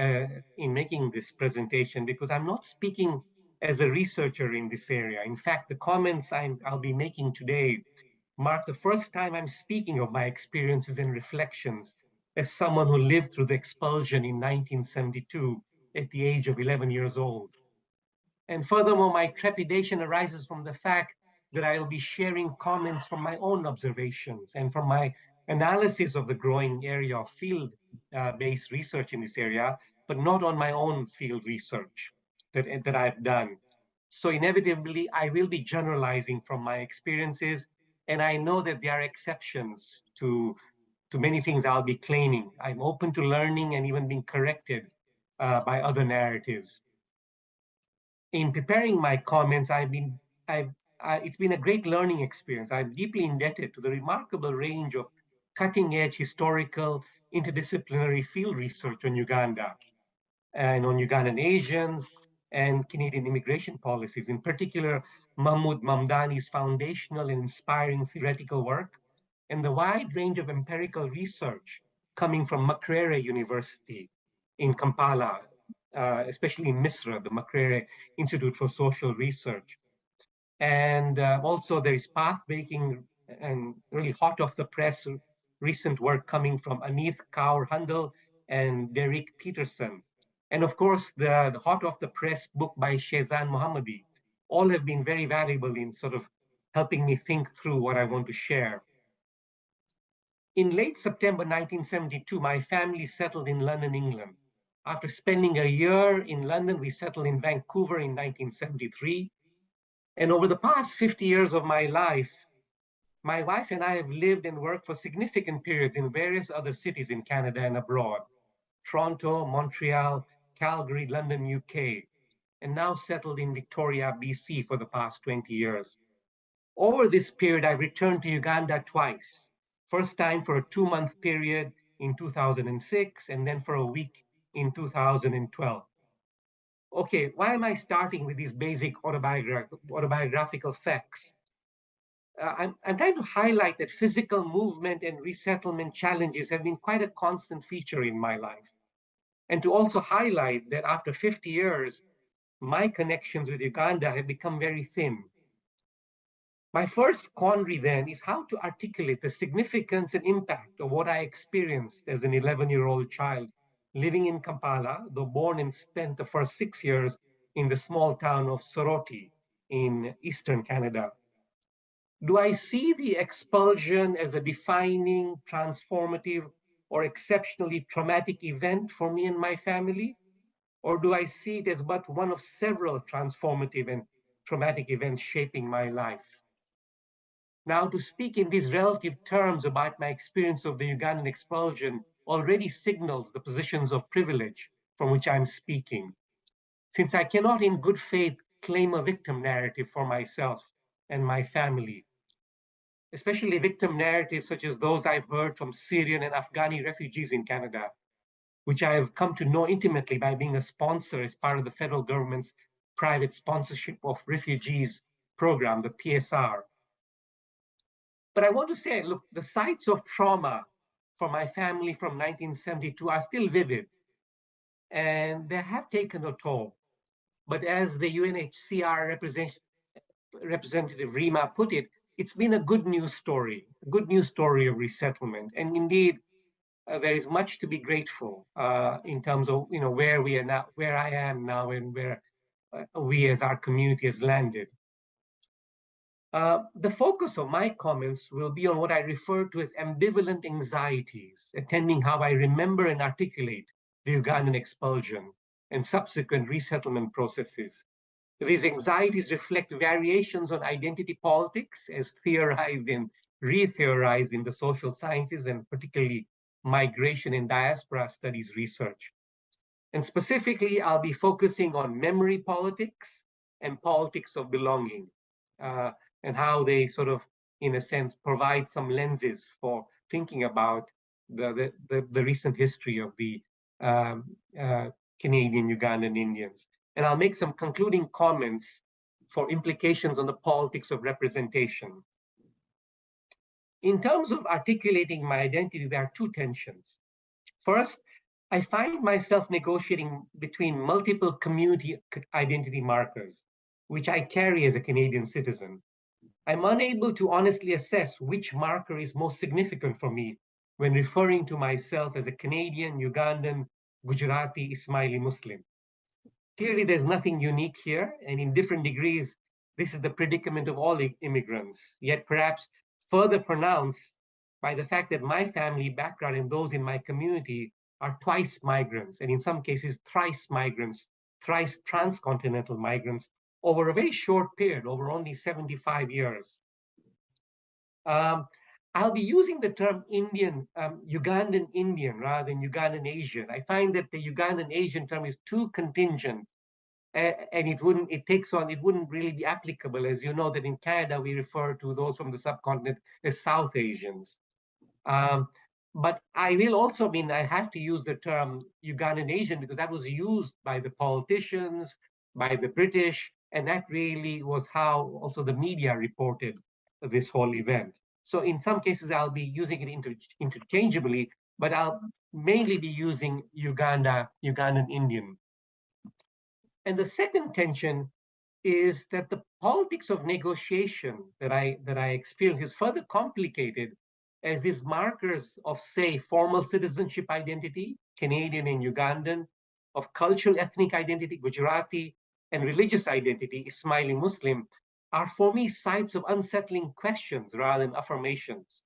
in making this presentation because I'm not speaking as a researcher in this area. In fact, the comments I'll be making today mark the first time I'm speaking of my experiences and reflections as someone who lived through the expulsion in 1972 at the age of 11 years old. And furthermore, my trepidation arises from the fact that I will be sharing comments from my own observations and from my analysis of the growing area of field-based research in this area, but not on my own field research that I've done. So inevitably, I will be generalizing from my experiences, and I know that there are exceptions to many things I'll be claiming. I'm open to learning and even being corrected by other narratives. In preparing my comments, it's been a great learning experience. I'm deeply indebted to the remarkable range of cutting-edge historical interdisciplinary field research on Uganda and on Ugandan Asians and Canadian immigration policies, in particular, Mahmoud Mamdani's foundational and inspiring theoretical work, and the wide range of empirical research coming from Makerere University in Kampala, especially in Misra, the Makerere Institute for Social Research. And also there is path-breaking and really hot off the press recent work coming from Anith Kaur Handel and Derek Peterson. And of course, the hot off the press book by Shezan Mohammadi. All have been very valuable in sort of helping me think through what I want to share. In late September 1972, my family settled in London, England. After spending a year in London, we settled in Vancouver in 1973. And over the past 50 years of my life, my wife and I have lived and worked for significant periods in various other cities in Canada and abroad: Toronto, Montreal, Calgary, London, UK, and now settled in Victoria, BC for the past 20 years. Over this period, I returned to Uganda twice. First time for a 2-month period in 2006, and then for a week in 2012. Okay, why am I starting with these basic autobiographical facts? I'm trying to highlight that physical movement and resettlement challenges have been quite a constant feature in my life. And to also highlight that after 50 years, my connections with Uganda have become very thin. My first quandary then is how to articulate the significance and impact of what I experienced as an 11-year-old child living in Kampala, though born and spent the first 6 years in the small town of Soroti, in Eastern Canada. Do I see the expulsion as a defining, transformative, or exceptionally traumatic event for me and my family? Or do I see it as but one of several transformative and traumatic events shaping my life? Now, to speak in these relative terms about my experience of the Ugandan expulsion already signals the positions of privilege from which I'm speaking, since I cannot in good faith claim a victim narrative for myself and my family, especially victim narratives such as those I've heard from Syrian and Afghani refugees in Canada, which I have come to know intimately by being a sponsor as part of the federal government's private sponsorship of refugees program, the PSR. But I want to say, look, the sites of trauma for my family from 1972 are still vivid, and they have taken a toll. But as the UNHCR representative Rema put it, it's been a good news story of resettlement. And indeed, there is much to be grateful in terms of where we are now, where I am now, and where we as our community has landed. The focus of my comments will be on what I refer to as ambivalent anxieties, attending how I remember and articulate the Ugandan expulsion and subsequent resettlement processes. These anxieties reflect variations on identity politics as theorized and re-theorized in the social sciences, and particularly migration and diaspora studies research. And specifically, I'll be focusing on memory politics and politics of belonging, and how they sort of, in a sense, provide some lenses for thinking about the recent history of the Canadian Ugandan Indians. And I'll make some concluding comments for implications on the politics of representation. In terms of articulating my identity, there are two tensions. First, I find myself negotiating between multiple community identity markers, which I carry as a Canadian citizen. I'm unable to honestly assess which marker is most significant for me when referring to myself as a Canadian, Ugandan, Gujarati, Ismaili Muslim. Clearly, there's nothing unique here, and in different degrees, this is the predicament of all immigrants, yet perhaps further pronounced by the fact that my family background and those in my community are twice migrants, and in some cases, thrice migrants, thrice transcontinental migrants, over a very short period, over only 75 years. I'll be using the term Ugandan Indian rather than Ugandan Asian. I find that the Ugandan Asian term is too contingent, and it wouldn't really be applicable. As you know, that in Canada, we refer to those from the subcontinent as South Asians. But I will also I have to use the term Ugandan Asian because that was used by the politicians, by the British, and that really was how also the media reported this whole event. So in some cases, I'll be using it interchangeably, but I'll mainly be using Ugandan Indian. And the second tension is that the politics of negotiation that I experience is further complicated as these markers of, say, formal citizenship identity, Canadian and Ugandan, of cultural ethnic identity, Gujarati, and religious identity, Ismaili Muslim, are for me sites of unsettling questions rather than affirmations.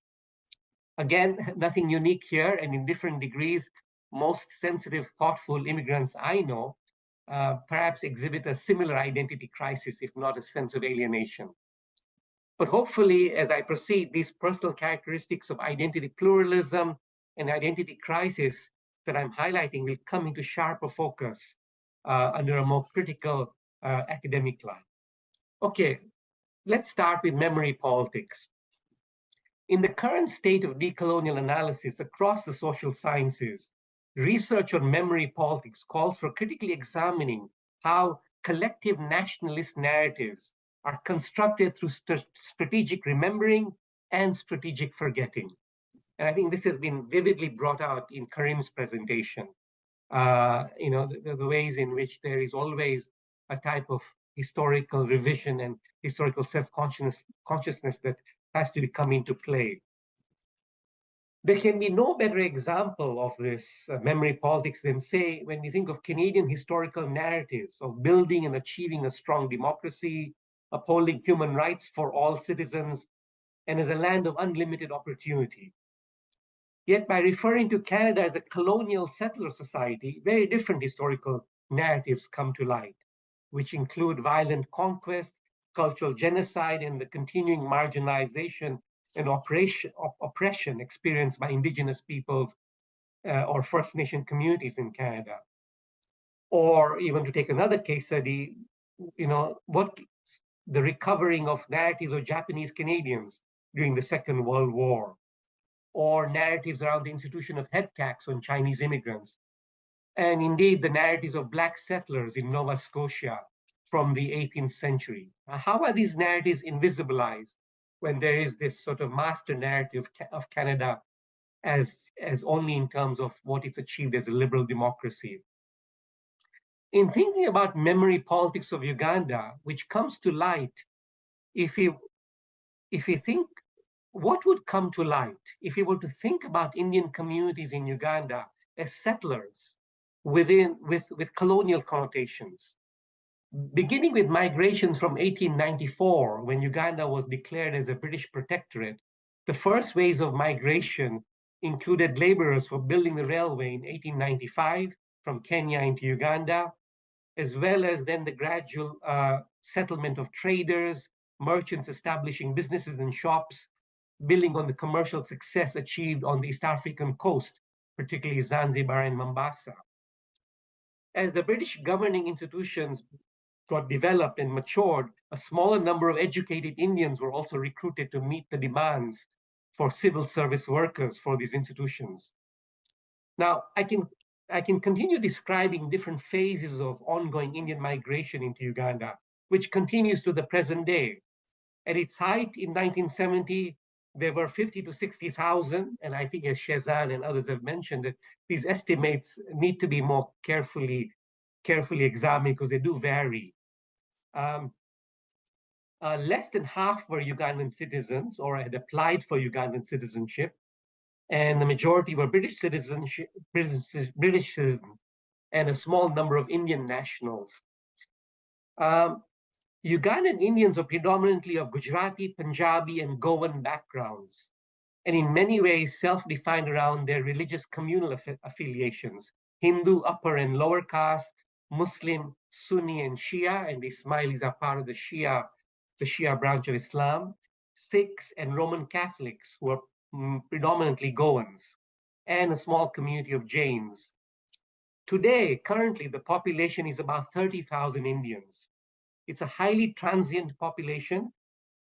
Again, nothing unique here, and in different degrees, most sensitive, thoughtful immigrants I know perhaps exhibit a similar identity crisis, if not a sense of alienation. But hopefully, as I proceed, these personal characteristics of identity pluralism and identity crisis that I'm highlighting will come into sharper focus under a more critical academic line. Okay, let's start with memory politics. In the current state of decolonial analysis across the social sciences, research on memory politics calls for critically examining how collective nationalist narratives are constructed through strategic remembering and strategic forgetting. And I think this has been vividly brought out in Karim's presentation. The ways in which there is always a type of historical revision and historical self-consciousness that has to come into play. There can be no better example of this memory politics than, say, when we think of Canadian historical narratives of building and achieving a strong democracy, upholding human rights for all citizens, and as a land of unlimited opportunity. Yet by referring to Canada as a colonial settler society, very different historical narratives come to light, which include violent conquest, cultural genocide, and the continuing marginalization and oppression experienced by Indigenous peoples or First Nation communities in Canada. Or even to take another case study, what the recovering of narratives of Japanese Canadians during the Second World War, or narratives around the institution of head tax on Chinese immigrants, and indeed the narratives of Black settlers in Nova Scotia from the 18th century. How are these narratives invisibilized when there is this sort of master narrative of Canada as only in terms of what it's achieved as a liberal democracy? In thinking about memory politics of Uganda, which comes to light, if you think, what would come to light if you were to think about Indian communities in Uganda as settlers with colonial connotations? Beginning with migrations from 1894, when Uganda was declared as a British protectorate, the first waves of migration included laborers for building the railway in 1895 from Kenya into Uganda, as well as then the gradual settlement of traders, merchants establishing businesses and shops, building on the commercial success achieved on the East African coast, particularly Zanzibar and Mombasa. As the British governing institutions got developed and matured, a smaller number of educated Indians were also recruited to meet the demands for civil service workers for these institutions. Now, I can continue describing different phases of ongoing Indian migration into Uganda, which continues to the present day. At its height in 1970, there were 50 to 60,000, and I think as Shezan and others have mentioned, that these estimates need to be more carefully examined because they do vary. Less than half were Ugandan citizens or had applied for Ugandan citizenship, and the majority were British citizens, and a small number of Indian nationals. Ugandan Indians are predominantly of Gujarati, Punjabi, and Goan backgrounds, and in many ways self-defined around their religious communal affiliations: Hindu upper and lower caste, Muslim, Sunni, and Shia, and the Ismailis are part of the Shia branch of Islam, Sikhs, and Roman Catholics, who are predominantly Goans, and a small community of Jains. Today, currently, the population is about 30,000 Indians. It's a highly transient population,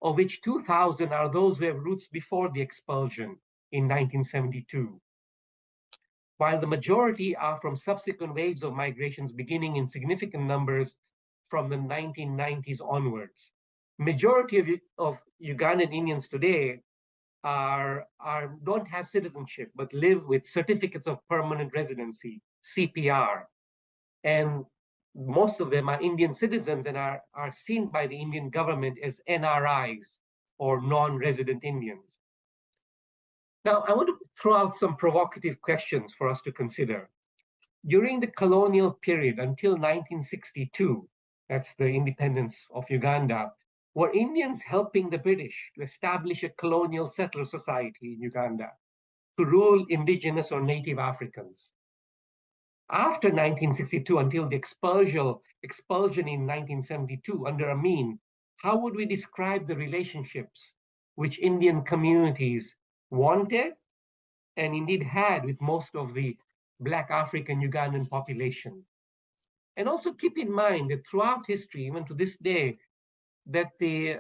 of which 2,000 are those who have roots before the expulsion in 1972, while the majority are from subsequent waves of migrations beginning in significant numbers from the 1990s onwards. Majority of Ugandan Indians today don't have citizenship, but live with certificates of permanent residency, CPR. And most of them are Indian citizens and are seen by the Indian government as NRIs, or non-resident Indians. Now, I want to throw out some provocative questions for us to consider. During the colonial period until 1962, that's the independence of Uganda, were Indians helping the British to establish a colonial settler society in Uganda to rule indigenous or native Africans? After 1962, until the expulsion in 1972 under Amin, how would we describe the relationships which Indian communities wanted and indeed had with most of the Black African Ugandan population? And also keep in mind that throughout history, even to this day, that the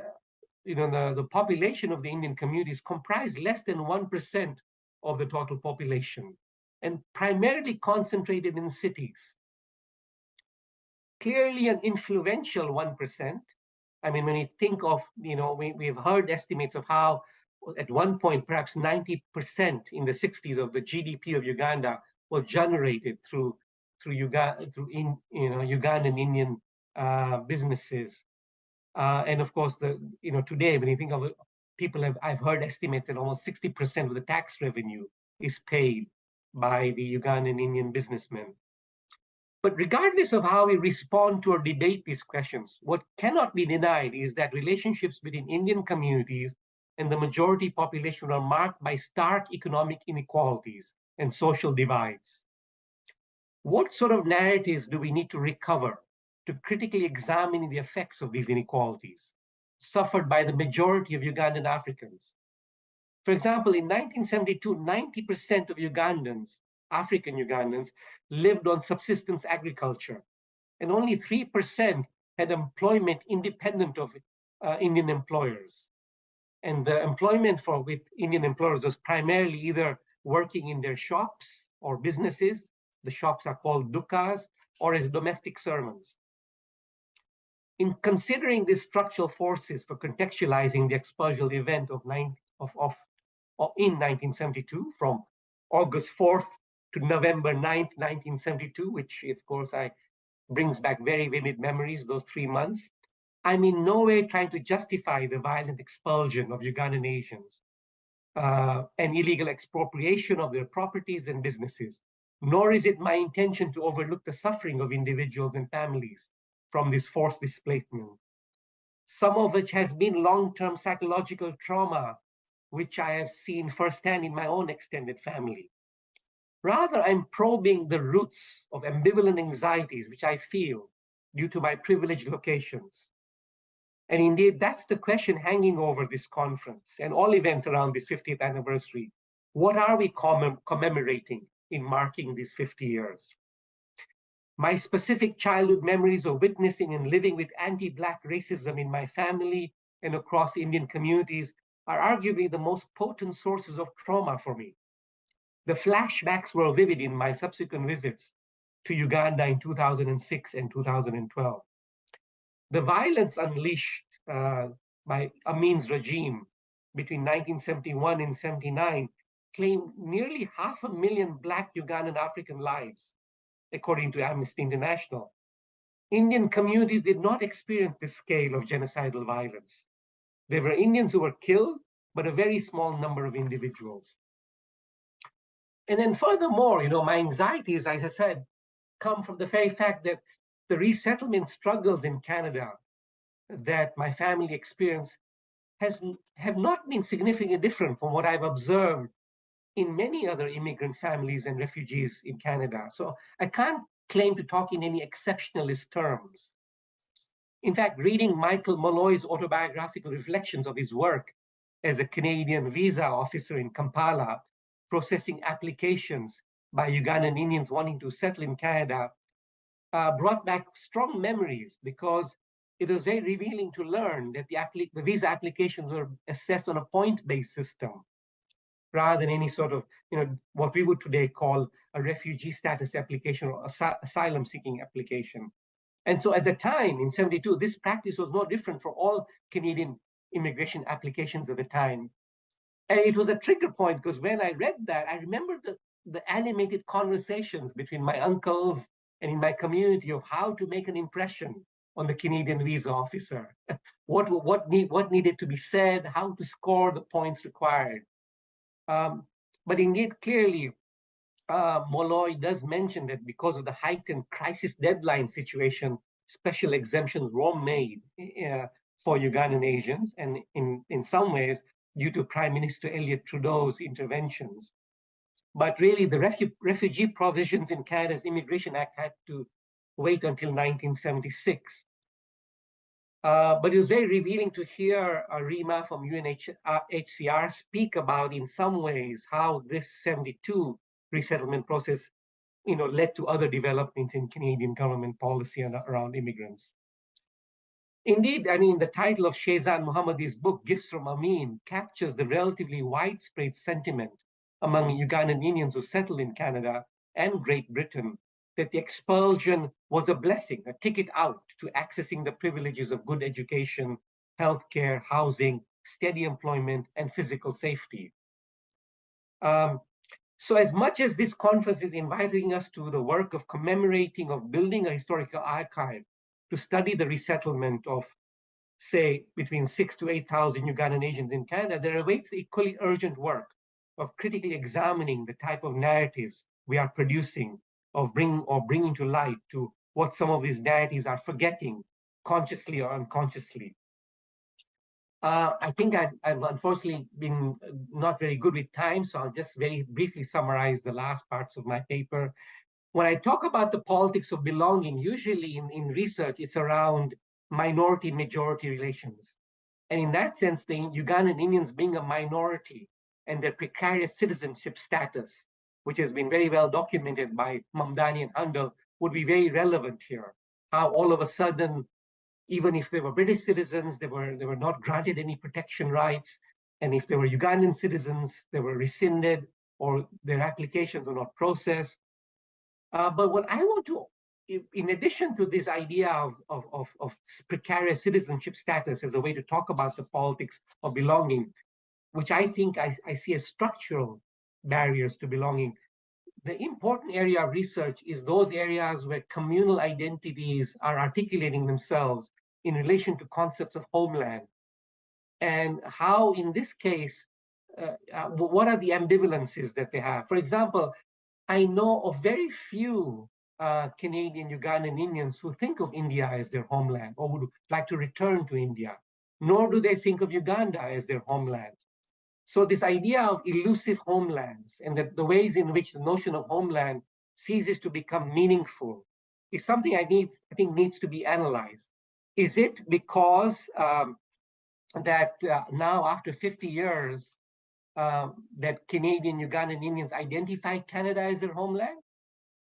population of the Indian communities comprised less than 1% of the total population, and primarily concentrated in cities. Clearly an influential 1%. I mean, when you think of, we've heard estimates of how at one point, perhaps 90% in the 60s of the GDP of Uganda was generated through Ugandan Indian businesses. And of course, today, when you think of it, I've heard estimates that almost 60% of the tax revenue is paid by the Ugandan Indian businessmen. But regardless of how we respond to or debate these questions, what cannot be denied is that relationships between Indian communities and the majority population are marked by stark economic inequalities and social divides. What sort of narratives do we need to recover to critically examine the effects of these inequalities suffered by the majority of Ugandan Africans? For example, in 1972, 90% of Ugandans, African Ugandans, lived on subsistence agriculture, and only 3% had employment independent of Indian employers. And the employment with Indian employers was primarily either working in their shops or businesses, the shops are called dukas, or as domestic servants. In considering these structural forces for contextualizing the expulsion event in 1972, from August 4th to November 9th, 1972, which of course brings back very vivid memories, those 3 months. I'm in no way trying to justify the violent expulsion of Ugandan Asians and illegal expropriation of their properties and businesses, nor is it my intention to overlook the suffering of individuals and families from this forced displacement, some of which has been long-term psychological trauma, which I have seen firsthand in my own extended family. Rather, I'm probing the roots of ambivalent anxieties which I feel due to my privileged locations. And indeed, that's the question hanging over this conference and all events around this 50th anniversary. What are we commemorating in marking these 50 years? My specific childhood memories of witnessing and living with anti-Black racism in my family and across Indian communities are arguably the most potent sources of trauma for me. The flashbacks were vivid in my subsequent visits to Uganda in 2006 and 2012. The violence unleashed by Amin's regime between 1971 and 79 claimed nearly 500,000 Black Ugandan African lives, according to Amnesty International. Indian communities did not experience this scale of genocidal violence. There were Indians who were killed, but a very small number of individuals. And then furthermore, my anxieties, as I said, come from the very fact that the resettlement struggles in Canada that my family experienced have not been significantly different from what I've observed in many other immigrant families and refugees in Canada. So I can't claim to talk in any exceptionalist terms. In fact, reading Michael Molloy's autobiographical reflections of his work as a Canadian visa officer in Kampala, processing applications by Ugandan Indians wanting to settle in Canada, brought back strong memories, because it was very revealing to learn that the visa applications were assessed on a point-based system rather than any sort of, what we would today call a refugee status application or asylum-seeking application. And so at the time, in 72, this practice was no different for all Canadian immigration applications at the time. And it was a trigger point, because when I read that, I remembered the animated conversations between my uncles and in my community of how to make an impression on the Canadian visa officer, what needed to be said, how to score the points required. But indeed, clearly, Molloy does mention that because of the heightened crisis deadline situation, special exemptions were made for Ugandan Asians, and in some ways, due to Prime Minister Elliott Trudeau's interventions. But really, the refugee provisions in Canada's Immigration Act had to wait until 1976. But it was very revealing to hear Rema from UNHCR speak about, in some ways, how this 72 resettlement process, led to other developments in Canadian government policy around immigrants. Indeed, the title of Shehzad Mohammadi's book, Gifts from Amin, captures the relatively widespread sentiment among Ugandan Indians who settled in Canada and Great Britain that the expulsion was a blessing, a ticket out to accessing the privileges of good education, healthcare, housing, steady employment, and physical safety. So as much as this conference is inviting us to the work of commemorating, of building a historical archive to study the resettlement of, say, between 6,000 to 8,000 Ugandan Asians in Canada, there awaits the equally urgent work of critically examining the type of narratives we are producing of bringing to light to what some of these narratives are forgetting, consciously or unconsciously. I think I've unfortunately been not very good with time, so I'll just very briefly summarize the last parts of my paper. When I talk about the politics of belonging, usually in research, it's around minority-majority relations. And in that sense, the Ugandan Indians being a minority and their precarious citizenship status, which has been very well documented by Mamdani and Handel, would be very relevant here. How all of a sudden, even if they were British citizens, they were not granted any protection rights. And if they were Ugandan citizens, they were rescinded or their applications were not processed. But what I want to, in addition to this idea of precarious citizenship status as a way to talk about the politics of belonging, which I think I see as structural barriers to belonging, the important area of research is those areas where communal identities are articulating themselves in relation to concepts of homeland. And how, in this case, what are the ambivalences that they have? For example, I know of very few Canadian Ugandan Indians who think of India as their homeland or would like to return to India, nor do they think of Uganda as their homeland. So this idea of elusive homelands and the ways in which the notion of homeland ceases to become meaningful is something I think needs to be analyzed. Is it because that now after 50 years, that Canadian Ugandan Indians identify Canada as their homeland?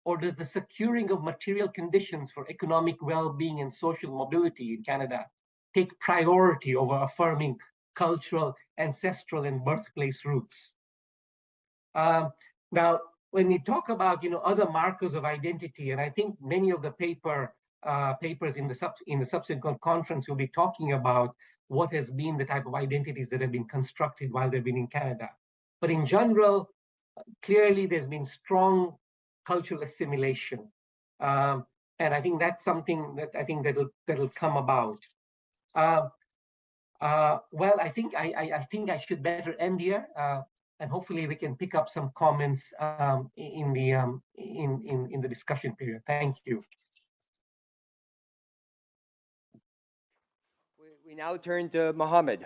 Or does the securing of material conditions for economic well-being and social mobility in Canada take priority over affirming cultural, ancestral, and birthplace roots? Now, when we talk about other markers of identity, and I think many of the papers in the subsequent conference will be talking about what has been the type of identities that have been constructed while they've been in Canada. But in general, clearly there's been strong cultural assimilation. And I think that's something that I think that'll come about. Well, I think I should better end here, and hopefully we can pick up some comments in the discussion period. Thank you. We now turn to Mohammed.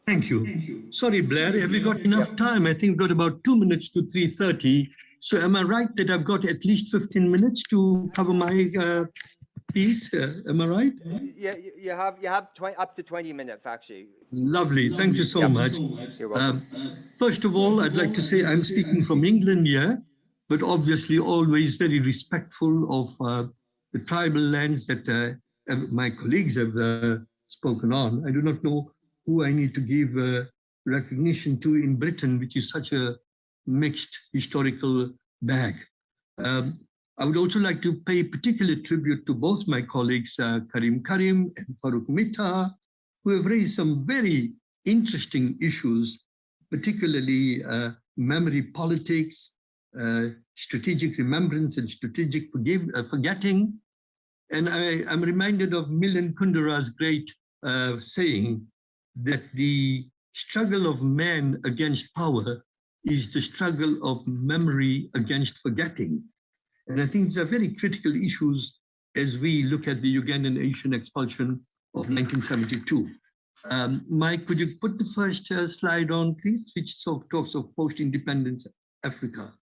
Thank you. Sorry, Blair, have we got enough time? I think we've got about 2 minutes to 3:30. So am I right that I've got at least 15 minutes to cover my piece? Am I right? Yeah, you have up to 20 minutes, actually. Lovely. Thank you so much. You're welcome. First of all, I'd like to say I'm speaking from England here, but obviously always very respectful of the tribal lands that my colleagues have spoken on. I do not know who I need to give recognition to in Britain, which is such a mixed historical bag. I would also like to pay particular tribute to both my colleagues, Karim and Farouk Mitha, who have raised some very interesting issues, particularly memory politics, strategic remembrance and strategic forgetting. And I'm reminded of Milan Kundera's great saying that the struggle of man against power is the struggle of memory against forgetting. And I think these are very critical issues as we look at the Ugandan Asian expulsion of 1972. Mike, could you put the first slide on, please, which talks of post-independence Africa?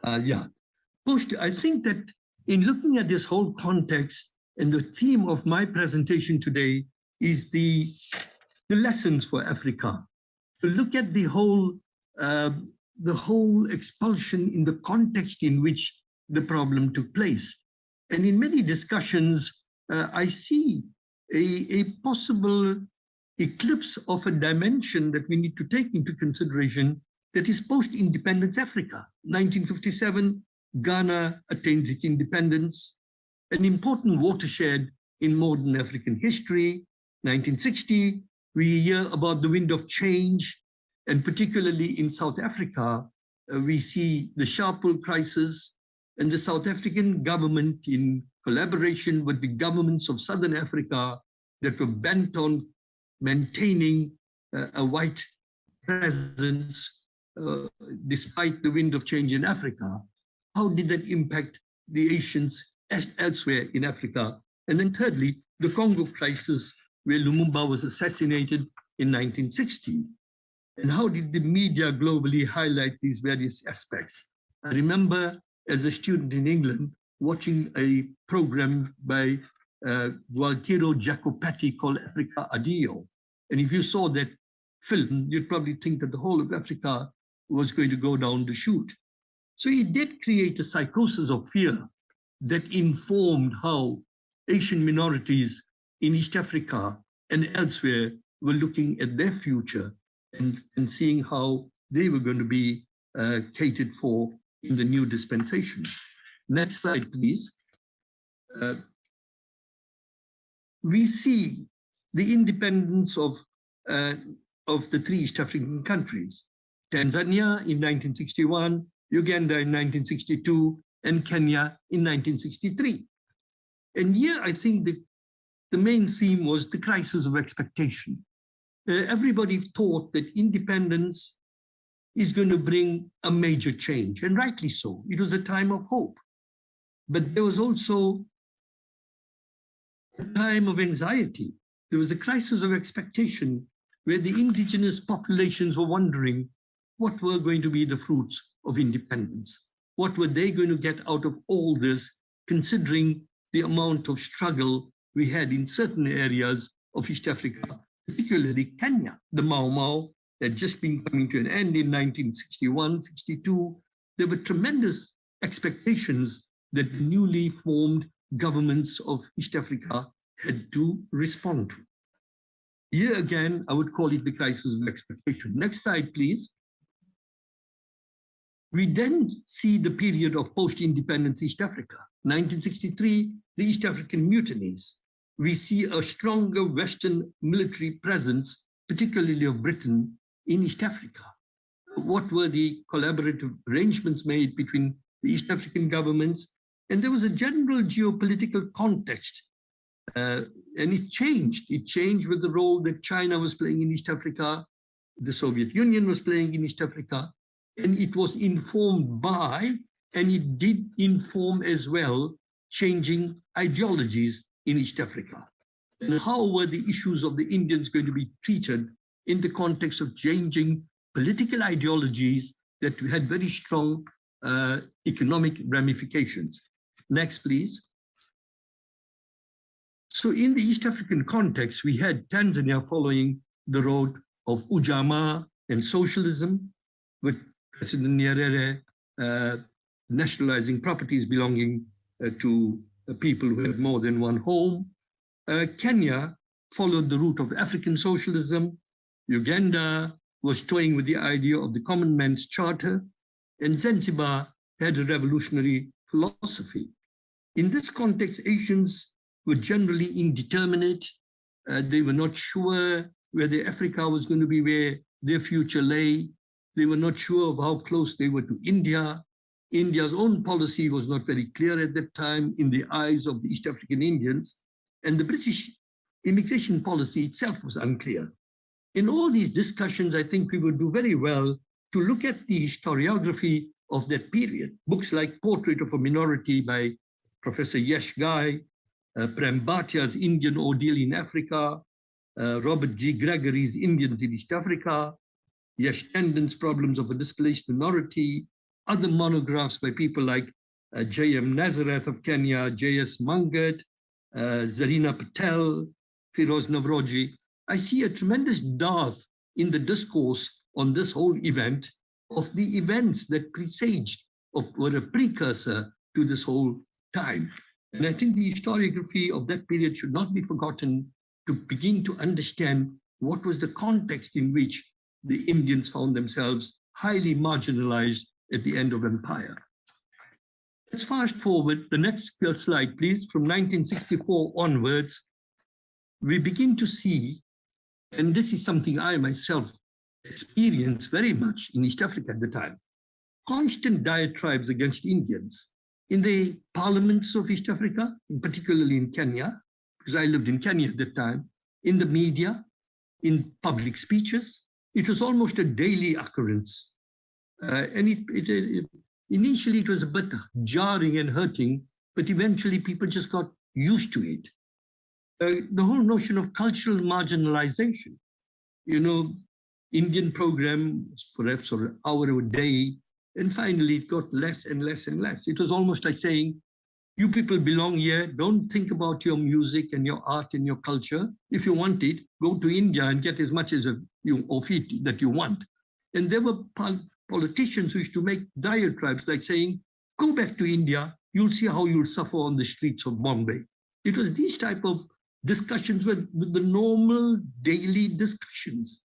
Yeah. I think that in looking at this whole context, and the theme of my presentation today is the lessons for Africa. To look at the whole expulsion in the context in which the problem took place. And in many discussions, I see a possible eclipse of a dimension that we need to take into consideration that is post-independence Africa. 1957, Ghana attains its independence, an important watershed in modern African history. 1960, we hear about the wind of change, and particularly in South Africa, we see the Sharpeville crisis, and the South African government, in collaboration with the governments of Southern Africa, that were bent on maintaining a white presence despite the wind of change in Africa? How did that impact the Asians elsewhere in Africa? And then thirdly, the Congo crisis, where Lumumba was assassinated in 1960. And how did the media globally highlight these various aspects? I remember as a student in England watching a program by Gualtiero Jacopetti called Africa Addio. And if you saw that film, you'd probably think that the whole of Africa was going to go down the chute. So it did create a psychosis of fear that informed how Asian minorities in East Africa and elsewhere were looking at their future and seeing how they were going to be catered for in the new dispensation. Next slide, please. We see the independence of the three East African countries: Tanzania in 1961, Uganda in 1962, and Kenya in 1963. And here I think that the main theme was the crisis of expectation. Everybody thought that independence is going to bring a major change, and rightly so. It was a time of hope. But there was also a time of anxiety. There was a crisis of expectation where the indigenous populations were wondering what were going to be the fruits of independence. What were they going to get out of all this, considering the amount of struggle we had in certain areas of East Africa, particularly Kenya. The Mau Mau had just been coming to an end in 1961, 62. There were tremendous expectations that newly formed governments of East Africa had to respond to. Here again, I would call it the crisis of expectation. Next slide, please. We then see the period of post-independence East Africa. 1963, the East African mutinies. We see a stronger Western military presence, particularly of Britain, in East Africa. What were the collaborative arrangements made between the East African governments? And there was a general geopolitical context, and it changed. It changed with the role that China was playing in East Africa, the Soviet Union was playing in East Africa, and it was informed by, and it did inform as well, changing ideologies in East Africa. And how were the issues of the Indians going to be treated in the context of changing political ideologies that had very strong economic ramifications? Next, please. So in the East African context, we had Tanzania following the road of Ujamaa and socialism, with President Nyerere nationalizing properties belonging to people who had more than one home. Kenya followed the route of African socialism. Uganda was toying with the idea of the Common Man's Charter, and Zanzibar had a revolutionary philosophy. In this context, Asians were generally indeterminate. They were not sure whether Africa was going to be where their future lay. They were not sure of how close they were to India. India's own policy was not very clear at that time in the eyes of the East African Indians, and the British immigration policy itself was unclear. In all these discussions, I think we would do very well to look at the historiography of that period. Books like Portrait of a Minority by Professor Yash Ghai, Prem Bhatia's Indian Ordeal in Africa, Robert G. Gregory's Indians in East Africa, Yash Tandon's Problems of a Displaced Minority, other monographs by people like J.M. Nazareth of Kenya, J.S. Mangat, Zarina Patel, Firoz Navroji. I see a tremendous dearth in the discourse on this whole event of the events that presaged or were a precursor to this whole time. And I think the historiography of that period should not be forgotten to begin to understand what was the context in which the Indians found themselves highly marginalized at the end of empire. Let's fast forward the next slide, please. From 1964 onwards, we begin to see, and this is something I myself experienced very much in East Africa at the time, constant diatribes against Indians in the parliaments of East Africa, particularly in Kenya, because I lived in Kenya at that time, in the media, in public speeches, it was almost a daily occurrence. And initially it was a bit jarring and hurting, but eventually people just got used to it. The whole notion of cultural marginalization, Indian program, perhaps an hour a day, and finally it got less and less and less. It was almost like saying, you people belong here, don't think about your music and your art and your culture. If you want it, go to India and get as much as of it that you want. And there were politicians who used to make diatribes like saying, go back to India, you'll see how you'll suffer on the streets of Bombay. It was these type of discussions with the normal daily discussions.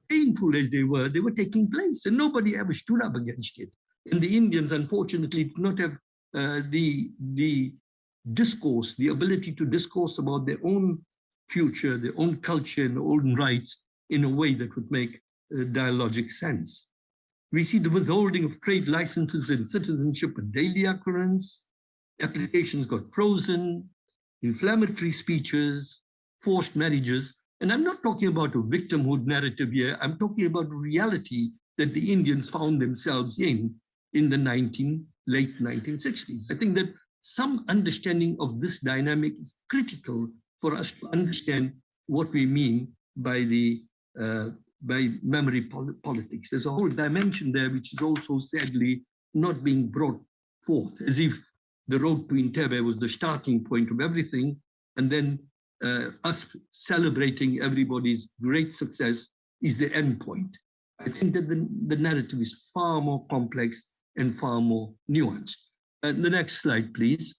Painful as they were taking place, and nobody ever stood up against it. And the Indians, unfortunately, did not have the discourse, the ability to discourse about their own future, their own culture, and their own rights in a way that would make dialogic sense. We see the withholding of trade licenses and citizenship a daily occurrence. Applications got frozen, inflammatory speeches, forced marriages. And I'm not talking about a victimhood narrative here. I'm talking about reality that the Indians found themselves in the late 1960s. I think that some understanding of this dynamic is critical for us to understand what we mean by memory politics. There's a whole dimension there which is also sadly not being brought forth, as if the road to Entebbe was the starting point of everything, and then us celebrating everybody's great success is the end point. I think that the narrative is far more complex and far more nuanced. The next slide, please.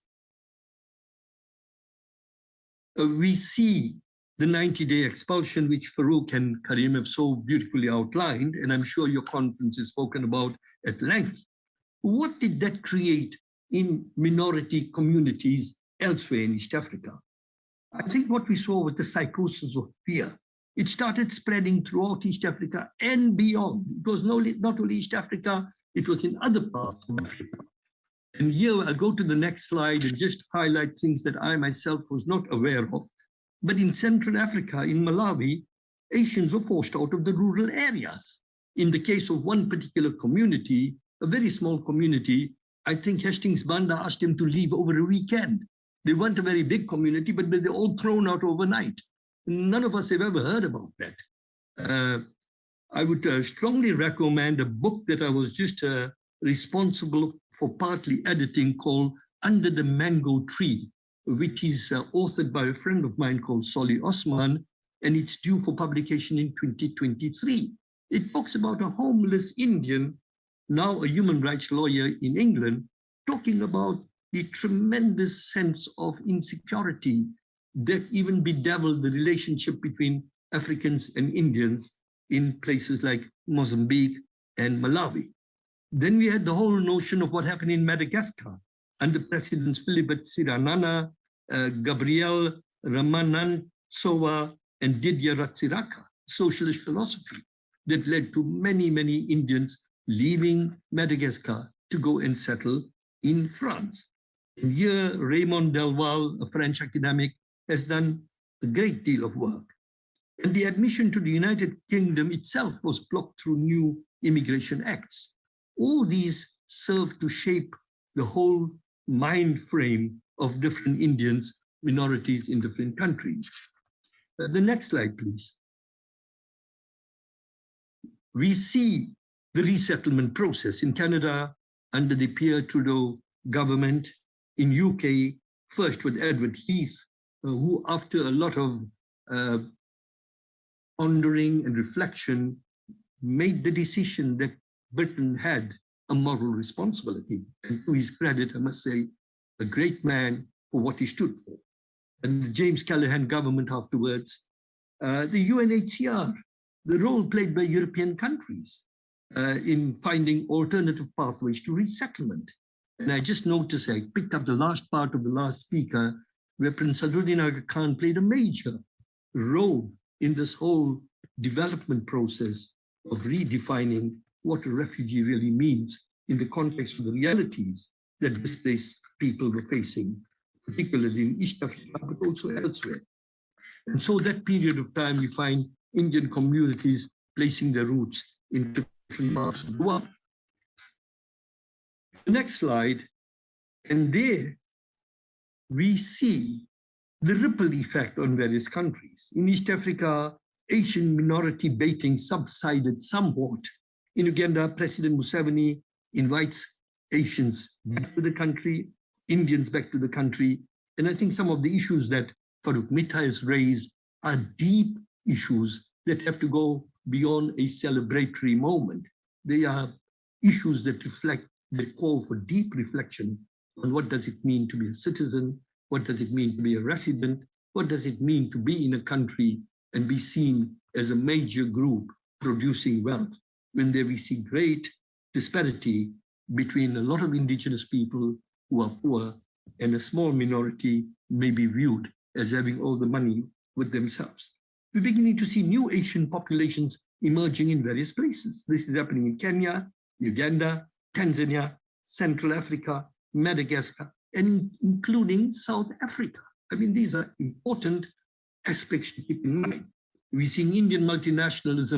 We see the 90-day expulsion, which Farouk and Karim have so beautifully outlined, and I'm sure your conference is spoken about at length. What did that create in minority communities elsewhere in East Africa? I think what we saw was the psychosis of fear. It started spreading throughout East Africa and beyond. It was not only East Africa, it was in other parts of Africa. And here I'll go to the next slide and just highlight things that I myself was not aware of. But in Central Africa, in Malawi, Asians were forced out of the rural areas. In the case of one particular community, a very small community, I think Hastings Banda asked him to leave over a weekend. They weren't a very big community, but they're all thrown out overnight. None of us have ever heard about that. I would strongly recommend a book that I was just responsible for partly editing called Under the Mango Tree, which is authored by a friend of mine called Solly Osman, and it's due for publication in 2023. It talks about a homeless Indian, now a human rights lawyer in England, talking about the tremendous sense of insecurity that even bedeviled the relationship between Africans and Indians in places like Mozambique and Malawi. Then we had the whole notion of what happened in Madagascar under Presidents Philibert Tsiranana, Gabriel Ramanantsoa, and Didier Ratsiraka, socialist philosophy that led to many, many Indians leaving Madagascar to go and settle in France. And here, Raymond Delval, a French academic, has done a great deal of work. And the admission to the United Kingdom itself was blocked through new immigration acts. All these serve to shape the whole mind frame of different Indians, minorities in different countries. The next slide, please. We see the resettlement process in Canada under the Pierre Trudeau government, in UK, first with Edward Heath, who after a lot of pondering and reflection, made the decision that Britain had a moral responsibility. And to his credit, I must say, a great man for what he stood for. And the James Callaghan government afterwards, the UNHCR, the role played by European countries in finding alternative pathways to resettlement. And I just noticed, I picked up the last part of the last speaker, where Prince Sadruddin Aga Khan played a major role in this whole development process of redefining what a refugee really means in the context of the realities that displaced people were facing, particularly in East Africa, but also elsewhere. And so that period of time, we find Indian communities placing their roots in different parts of the world. The next slide, and there we see the ripple effect on various countries. In East Africa, Asian minority baiting subsided somewhat. In Uganda, President Museveni invites Asians back to the country, Indians back to the country. And I think some of the issues that Farouk Mitha has raised are deep issues that have to go beyond a celebratory moment. They are issues that reflect, that call for deep reflection on what does it mean to be a citizen, what does it mean to be a resident, what does it mean to be in a country and be seen as a major group producing wealth, when there we see great disparity between a lot of indigenous people who are poor and a small minority may be viewed as having all the money with themselves. We're beginning to see new Asian populations emerging in various places. This is happening in Kenya, Uganda, Tanzania, Central Africa, Madagascar, and including South Africa. I mean, these are important aspects to keep in mind. We're seeing Indian multinationals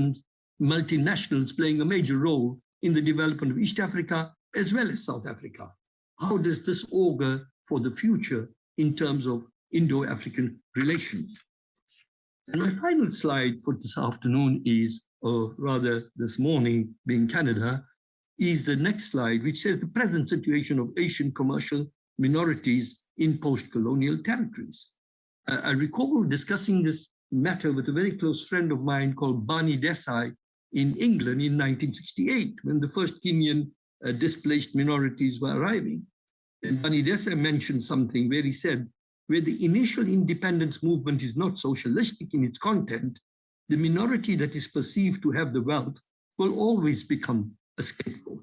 playing a major role in the development of East Africa as well as South Africa. How does this augur for the future in terms of Indo-African relations? And my final slide for this afternoon is, or rather this morning being Canada, is the next slide, which says the present situation of Asian commercial minorities in post-colonial territories. I recall discussing this matter with a very close friend of mine called Barney Desai in England in 1968, when the first Kenyan displaced minorities were arriving. And Barney Desai mentioned something where he said, where the initial independence movement is not socialistic in its content, the minority that is perceived to have the wealth will always become a scapegoat.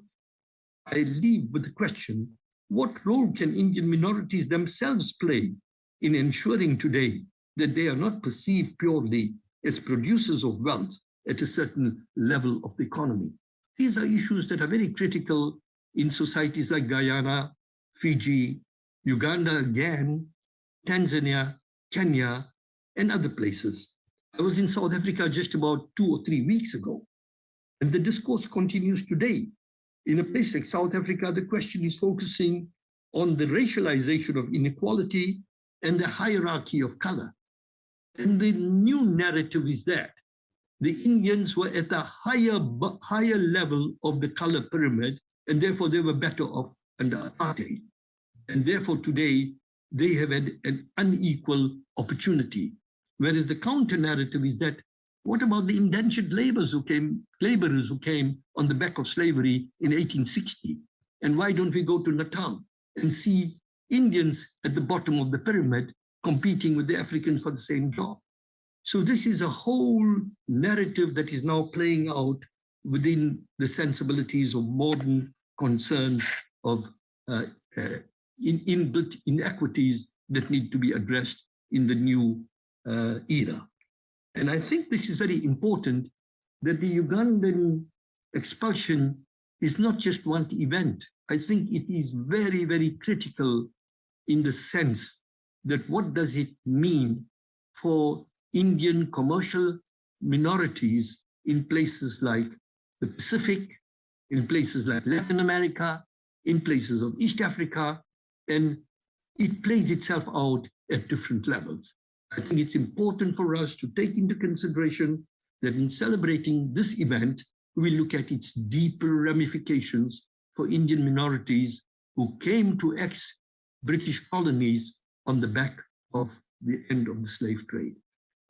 I leave with the question, what role can Indian minorities themselves play in ensuring today that they are not perceived purely as producers of wealth at a certain level of the economy? These are issues that are very critical in societies like Guyana, Fiji, Uganda again, Tanzania, Kenya, and other places. I was in South Africa just about 2 or 3 weeks ago, and the discourse continues today. In a place like South Africa, the question is focusing on the racialization of inequality and the hierarchy of color. And the new narrative is that the Indians were at a higher level of the color pyramid, and therefore they were better off under apartheid. And therefore today they have had an unequal opportunity. Whereas the counter narrative is that, what about the indentured laborers who came on the back of slavery in 1860? And why don't we go to Natal and see Indians at the bottom of the pyramid competing with the Africans for the same job? So this is a whole narrative that is now playing out within the sensibilities of modern concerns of inbuilt inequities that need to be addressed in the new era. And I think this is very important, that the Ugandan expulsion is not just one event. I think it is very, very critical in the sense that what does it mean for Indian commercial minorities in places like the Pacific, in places like Latin America, in places of East Africa, and it plays itself out at different levels. I think it's important for us to take into consideration that in celebrating this event, we look at its deeper ramifications for Indian minorities who came to ex-British colonies on the back of the end of the slave trade.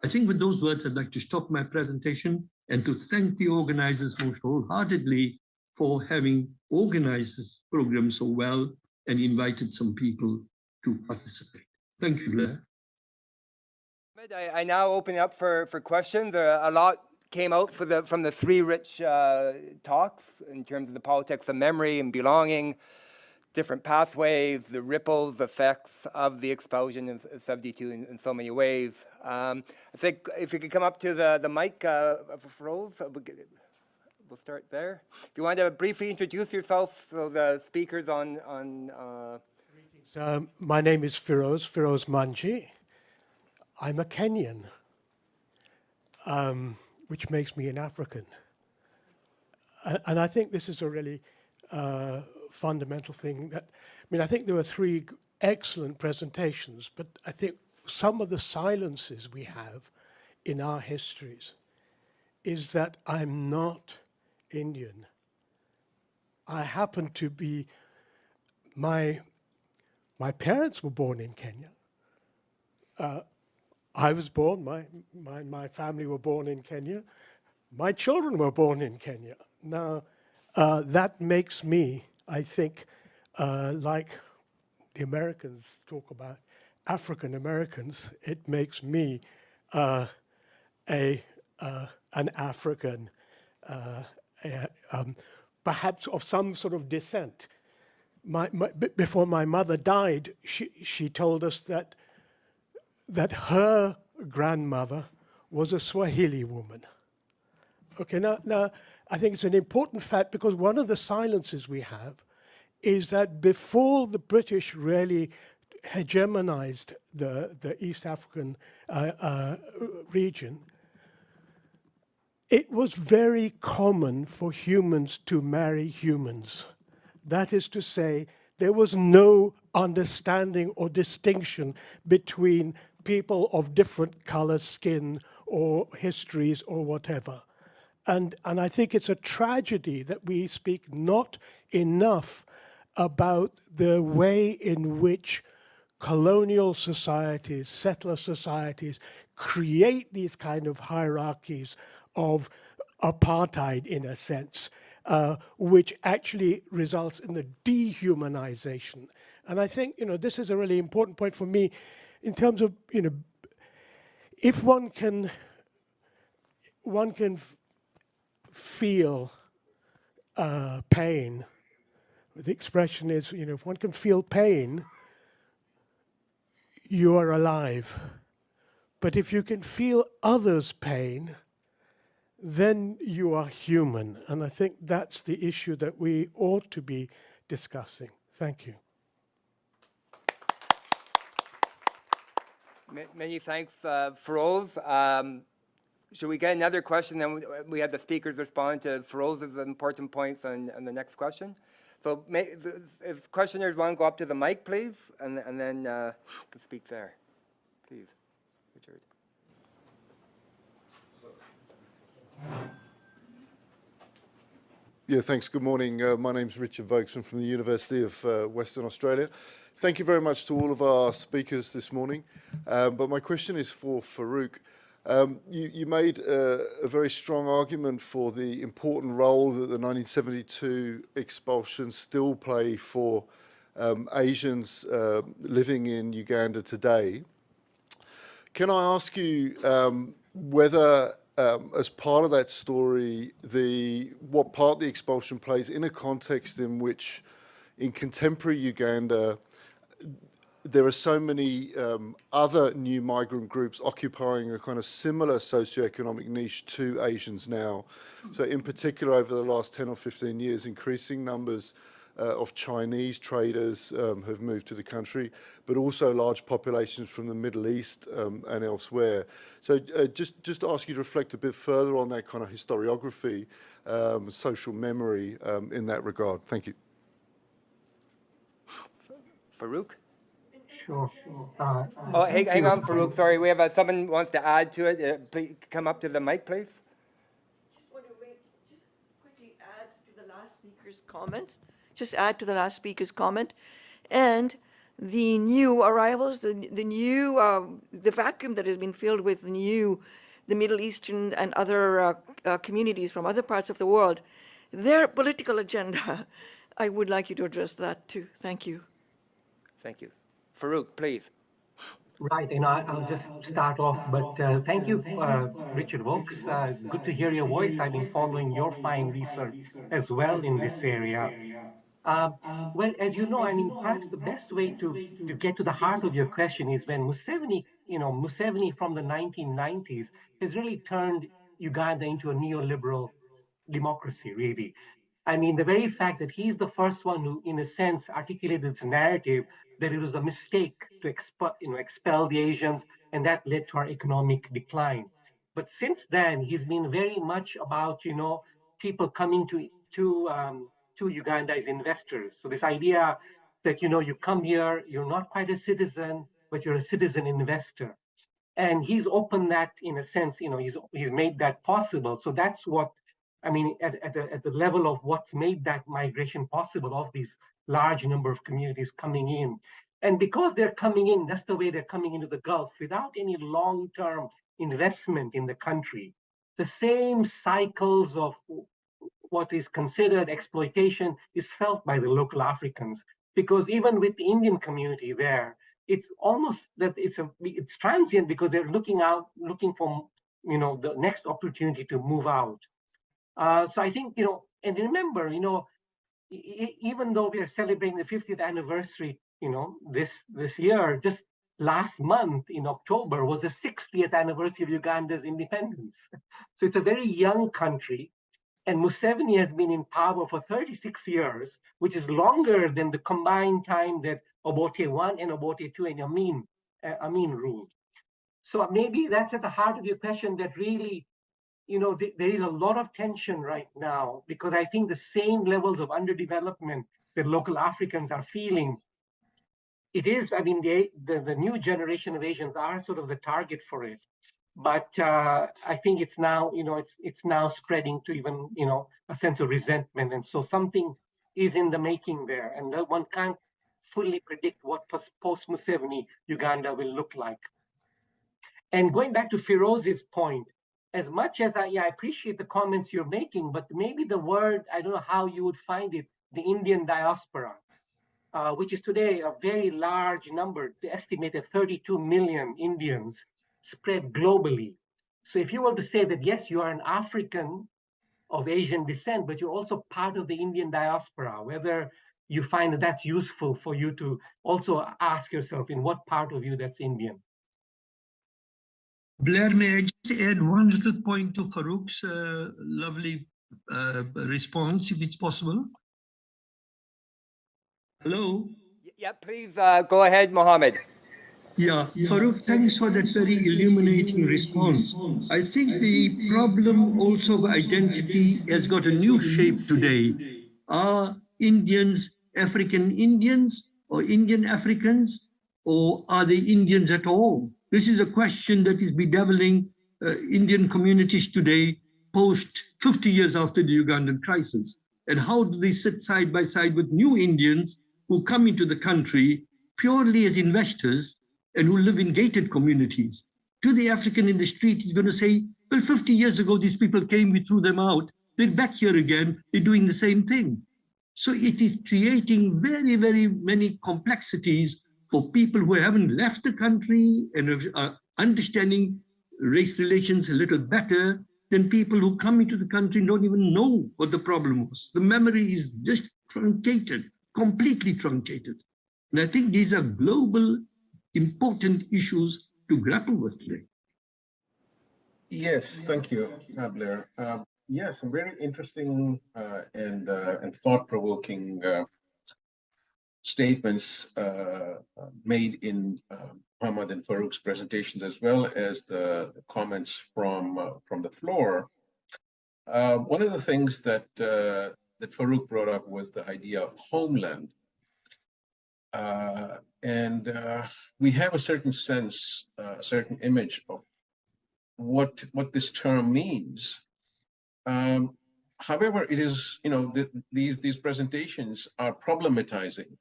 I think with those words, I'd like to stop my presentation and to thank the organizers most wholeheartedly for having organized this program so well and invited some people to participate. Thank you, Blair. I now open up for questions. A lot came out from the three rich talks in terms of the politics of memory and belonging, different pathways, the ripples, effects of the expulsion in 72 in so many ways. I think if you could come up to the mic for Rose, we'll start there. If you want to briefly introduce yourself, so the speakers on my name is Feroz Manji. I'm a Kenyan, which makes me an African. And I think this is a really fundamental thing that, I mean, I think there were three excellent presentations, but I think some of the silences we have in our histories is that I'm not Indian. I happen to be, my parents were born in Kenya. I was born, my family were born in Kenya. My children were born in Kenya. Now, that makes me, I think, like the Americans talk about African Americans, it makes me an African, perhaps of some sort of descent. Before my mother died, she told us that her grandmother was a Swahili woman. Okay, now I think it's an important fact because one of the silences we have is that before the British really hegemonized the East African region, it was very common for humans to marry humans. That is to say, there was no understanding or distinction between people of different color, skin, or histories, or whatever. And I think it's a tragedy that we speak not enough about the way in which colonial societies, settler societies, create these kind of hierarchies of apartheid, in a sense, which actually results in the dehumanization. And I think, this is a really important point for me in terms of, if one can feel pain. The expression is, if one can feel pain, you are alive. But if you can feel others' pain, then you are human. And I think that's the issue that we ought to be discussing. Thank you. Many thanks, Farouk. Should we get another question? Then we have the speakers respond to Farouk's important points on the next question. So if questioners want to go up to the mic, please, and then speak there. Please, Richard. Yeah, thanks. Good morning. My name's Richard Vokes. I'm from the University of Western Australia. Thank you very much to all of our speakers this morning. But my question is for Farouk. You made a very strong argument for the important role that the 1972 expulsions still play for Asians living in Uganda today. Can I ask you whether, as part of that story, what part the expulsion plays in a context in which, in contemporary Uganda, there are so many other new migrant groups occupying a kind of similar socioeconomic niche to Asians now. So in particular, over the last 10 or 15 years, increasing numbers of Chinese traders have moved to the country, but also large populations from the Middle East and elsewhere. So just to ask you to reflect a bit further on that kind of historiography, social memory in that regard. Thank you. Farouk? Sure. Oh, hang on, Farouk. Sorry, we have someone wants to add to it. Please come up to the mic, please. Just want to quickly add to the last speaker's comments. Just add to the last speaker's comment, and the new arrivals, the vacuum that has been filled with the Middle Eastern and other communities from other parts of the world, their political agenda. I would like you to address that too. Thank you. Thank you. Farouk, please. Right, and I'll just start off, but thank you, Richard Vokes. Good to hear your voice. I've been following your fine research as well in this area. Well, as you know, I mean, perhaps the best way to get to the heart of your question is when Museveni from the 1990s has really turned Uganda into a neoliberal democracy, really. I mean, the very fact that he's the first one who, in a sense, articulated this narrative that it was a mistake to expel the Asians, and that led to our economic decline. But since then, he's been very much about, you know, people coming to Uganda as investors. So this idea that, you know, you come here, you're not quite a citizen, but you're a citizen investor. And he's opened that, in a sense, you know, he's made that possible. So that's what, I mean, at the level of what's made that migration possible, of these large number of communities coming in. And because they're coming in, that's the way they're coming into the Gulf, without any long-term investment in the country. The same cycles of what is considered exploitation is felt by the local Africans, because even with the Indian community there, it's almost that it's transient, because they're looking for, you know, the next opportunity to move out. So I think, you know, and remember, you know, even though we are celebrating the 50th anniversary, you know, this year, just last month in October was the 60th anniversary of Uganda's independence. So it's a very young country. And Museveni has been in power for 36 years, which is longer than the combined time that Obote 1 and Obote 2 and Amin ruled. So maybe that's at the heart of your question, that really, you know, there is a lot of tension right now, because I think the same levels of underdevelopment that local Africans are feeling, it is, I mean, the new generation of Asians are sort of the target for it. But I think it's now, you know, it's now spreading to even, you know, a sense of resentment. And so something is in the making there. And one can't fully predict what post-Museveni Uganda will look like. And going back to Firoz's point, as much as I appreciate the comments you're making, but maybe the word, I don't know how you would find it, the Indian diaspora, which is today a very large number, the estimated 32 million Indians spread globally. So if you were to say that, yes, you are an African of Asian descent, but you're also part of the Indian diaspora, whether you find that that's useful for you to also ask yourself in what part of you that's Indian. Blair, may I just add one little point to Farouk's lovely response, if it's possible? Hello? Yeah, please go ahead, Mohammed. Yeah, Farouk, thanks for that very illuminating response. I think the problem also of identity has got a new shape today. Are Indians African Indians or Indian Africans, or are they Indians at all? This is a question that is bedeviling Indian communities today, post 50 years after the Ugandan crisis. And how do they sit side by side with new Indians who come into the country purely as investors and who live in gated communities? To the African in the street, he's going to say, well, 50 years ago, these people came, we threw them out. They're back here again. They're doing the same thing. So it is creating very, very many complexities for people who haven't left the country and are understanding race relations a little better than people who come into the country and don't even know what the problem was. The memory is just truncated, completely truncated. And I think these are global important issues to grapple with today. Yes, thank you, Blair. Yes, some very interesting and thought-provoking statements made in Muhammad and Farouk's presentations, as well as the comments from the floor. One of the things that Farouk brought up was the idea of homeland. And we have a certain sense, a certain image of what this term means. However, it is, you know, these presentations are problematizing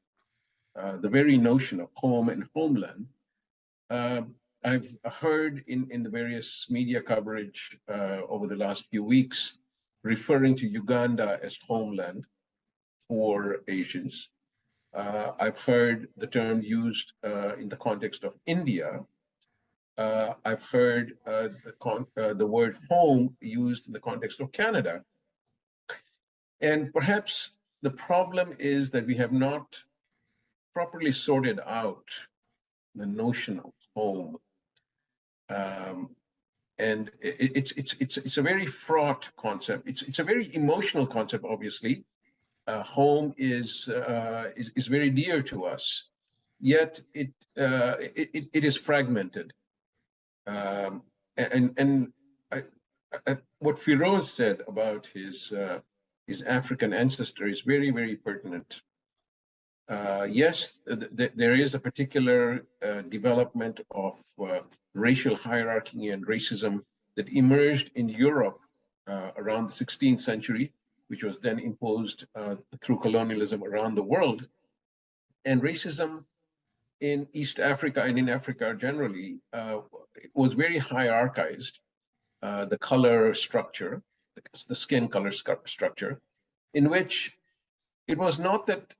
the very notion of home and homeland. I've heard in the various media coverage over the last few weeks referring to Uganda as homeland for Asians. I've heard the term used in the context of India. I've heard the word home used in the context of Canada. And perhaps the problem is that we have not properly sorted out the notion of home. And it's a very fraught concept. It's a very emotional concept, obviously. Home is very dear to us, yet it is fragmented. And what Firoz said about his African ancestor is very, very pertinent. Yes, there is a particular development of racial hierarchy and racism that emerged in Europe around the 16th century, which was then imposed through colonialism around the world. And racism in East Africa and in Africa generally was very hierarchized. The color structure, the skin color structure, in which it was not that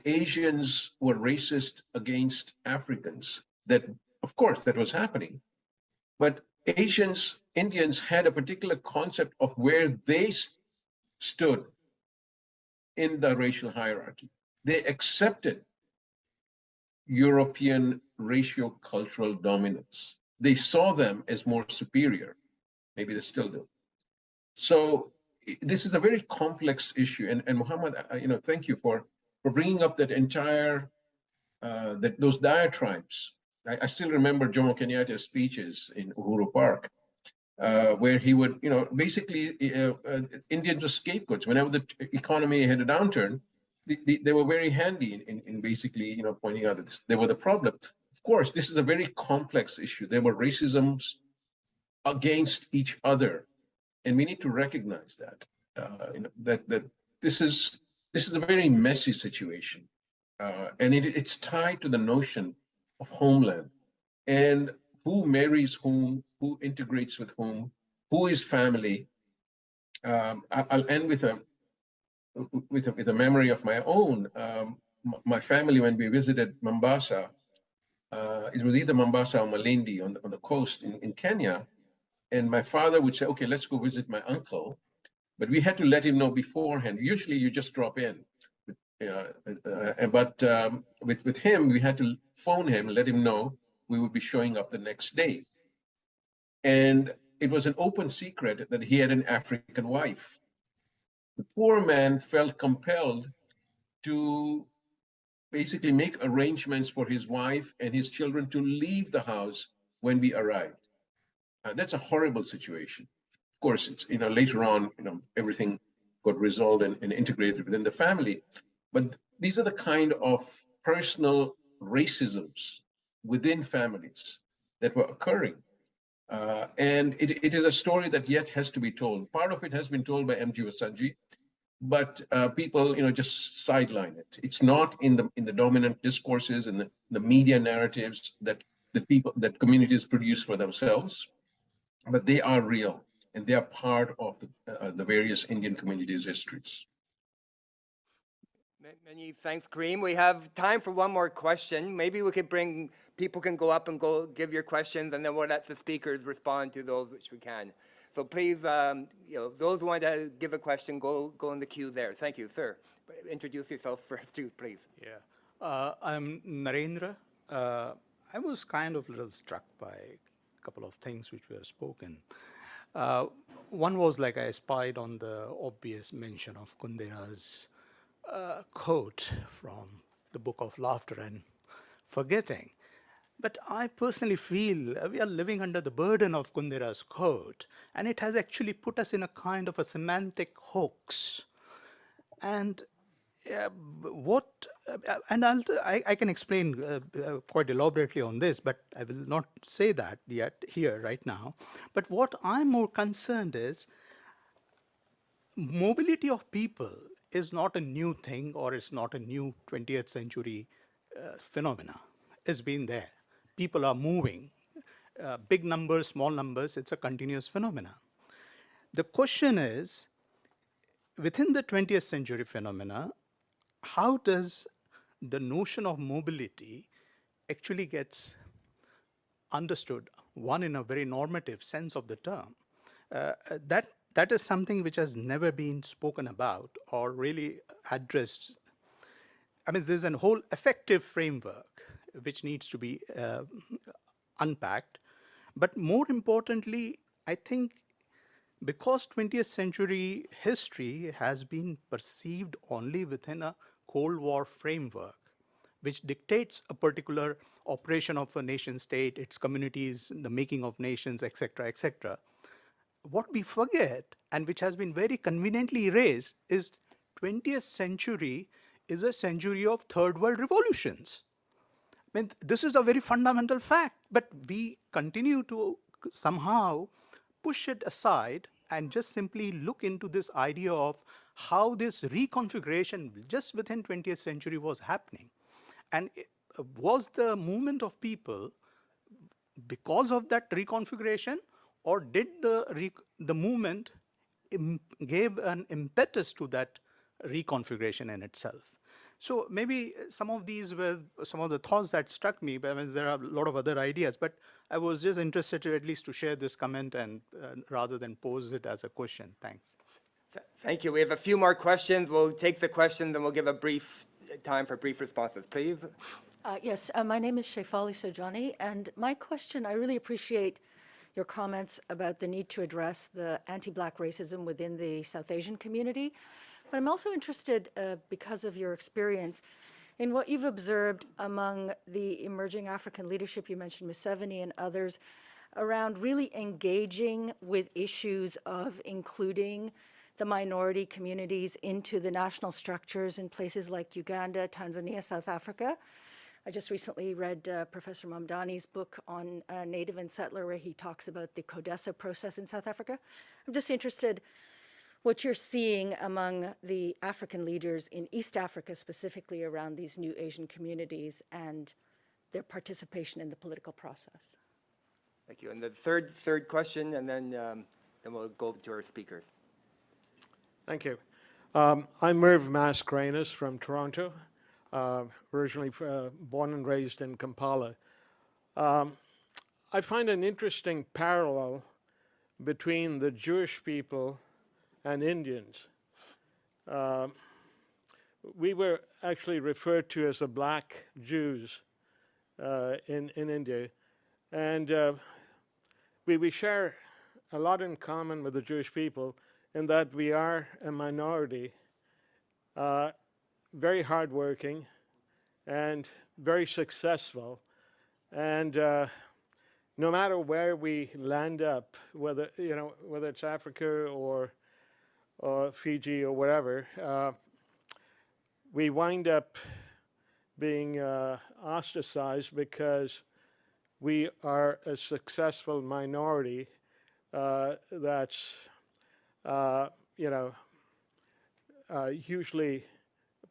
Asians were racist against Africans. That, of course, that was happening. But Indians had a particular concept of where they stood in the racial hierarchy. They accepted European ratio-cultural dominance. They saw them as more superior. Maybe they still do. So this is a very complex issue. And Muhammad, thank you for bringing up that entire, those diatribes. I still remember Jomo Kenyatta's speeches in Uhuru Park, where he would, basically Indians were scapegoats. Whenever the economy had a downturn, they were very handy in basically, pointing out that they were the problem. Of course, this is a very complex issue. There were racisms against each other, and we need to recognize that that this is a very messy situation, and it's tied to the notion of homeland and who marries whom, who integrates with whom, who is family. I'll end with a memory of my own. My family, when we visited Mombasa, it was either Mombasa or Malindi on the coast in Kenya. And my father would say, okay, let's go visit my uncle. But we had to let him know beforehand. Usually you just drop in. But with him, we had to phone him and let him know we would be showing up the next day. And it was an open secret that he had an African wife. The poor man felt compelled to basically make arrangements for his wife and his children to leave the house when we arrived. That's a horrible situation. Of course, it's, later on, everything got resolved and integrated within the family. But these are the kind of personal racisms within families that were occurring. And it is a story that yet has to be told. Part of it has been told by M.G. Wasanji, but people, just sideline it. It's not in the dominant discourses and the media narratives that communities produce for themselves. But they are real, and they are part of the various Indian communities' histories. Many thanks, Karim. We have time for one more question. Maybe we could people can go up and give your questions, and then we'll let the speakers respond to those which we can. So please, those who want to give a question, go in the queue there. Thank you, sir. Introduce yourself first, too, please. Yeah, I'm Narendra. I was kind of a little struck by couple of things which were spoken. One was like I spied on the obvious mention of Kundera's quote from the Book of Laughter and Forgetting. But I personally feel we are living under the burden of Kundera's quote, and it has actually put us in a kind of a semantic hoax. And I can explain quite elaborately on this, but I will not say that yet here right now. But what I'm more concerned is mobility of people is not a new thing, or it's not a new 20th century phenomena. It's been there. People are moving. Big numbers, small numbers, it's a continuous phenomena. The question is, within the 20th century phenomena, how does the notion of mobility actually gets understood, one in a very normative sense of the term? That is something which has never been spoken about or really addressed. I mean, there's a whole effective framework which needs to be unpacked. But more importantly, I think because 20th century history has been perceived only within a Cold War framework, which dictates a particular operation of a nation state, its communities, the making of nations, etc., etc., what we forget, and which has been very conveniently erased, is 20th century is a century of third world revolutions. I mean, this is a very fundamental fact, but we continue to somehow push it aside and just simply look into this idea of how this reconfiguration just within 20th century was happening. And was the movement of people because of that reconfiguration, or did the movement gave an impetus to that reconfiguration in itself? So maybe some of these were some of the thoughts that struck me, but I mean, there are a lot of other ideas, but I was just interested to at least to share this comment and rather than pose it as a question. Thanks. Thank you. We have a few more questions. We'll take the questions and we'll give a brief time for brief responses, please. Yes, my name is Shefali Sojani, and my question, I really appreciate your comments about the need to address the anti-Black racism within the South Asian community. But I'm also interested, because of your experience, in what you've observed among the emerging African leadership, you mentioned Museveni and others, around really engaging with issues of including the minority communities into the national structures in places like Uganda, Tanzania, South Africa. I just recently read Professor Mamdani's book on Native and Settler, where he talks about the CODESA process in South Africa. I'm just interested what you're seeing among the African leaders in East Africa, specifically around these new Asian communities and their participation in the political process. Thank you. And the third question, and then we'll go to our speakers. Thank you. I'm Merv Mascarenas from Toronto, originally born and raised in Kampala. I find an interesting parallel between the Jewish people and Indians. We were actually referred to as the Black Jews in India, and we share a lot in common with the Jewish people in that we are a minority, very hardworking, and very successful. And no matter where we land up, whether it's Africa or Fiji or whatever, we wind up being ostracized because we are a successful minority that's usually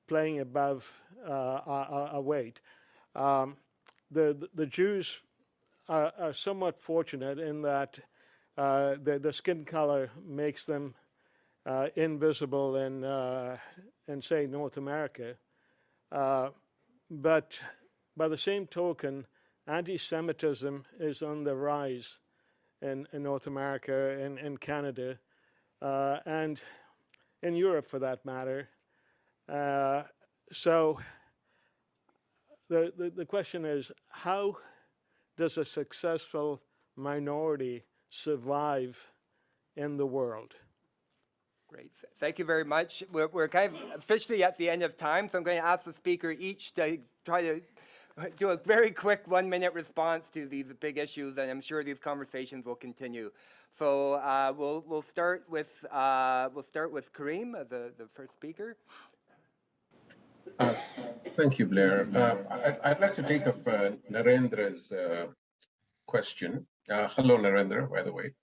playing above our weight. The Jews are somewhat fortunate in that the skin color makes them invisible in say North America, but by the same token, anti-Semitism is on the rise in North America, in Canada, and in Europe for that matter. So the question is, how does a successful minority survive in the world? Great. Thank you very much. We're kind of officially at the end of time, so I'm going to ask the speaker each to try to do a very quick 1-minute response to these big issues, and I'm sure these conversations will continue. So we'll start with Karim, the first speaker. Thank you, Blair. I'd like to take up Narendra's question. Hello, Narendra, by the way.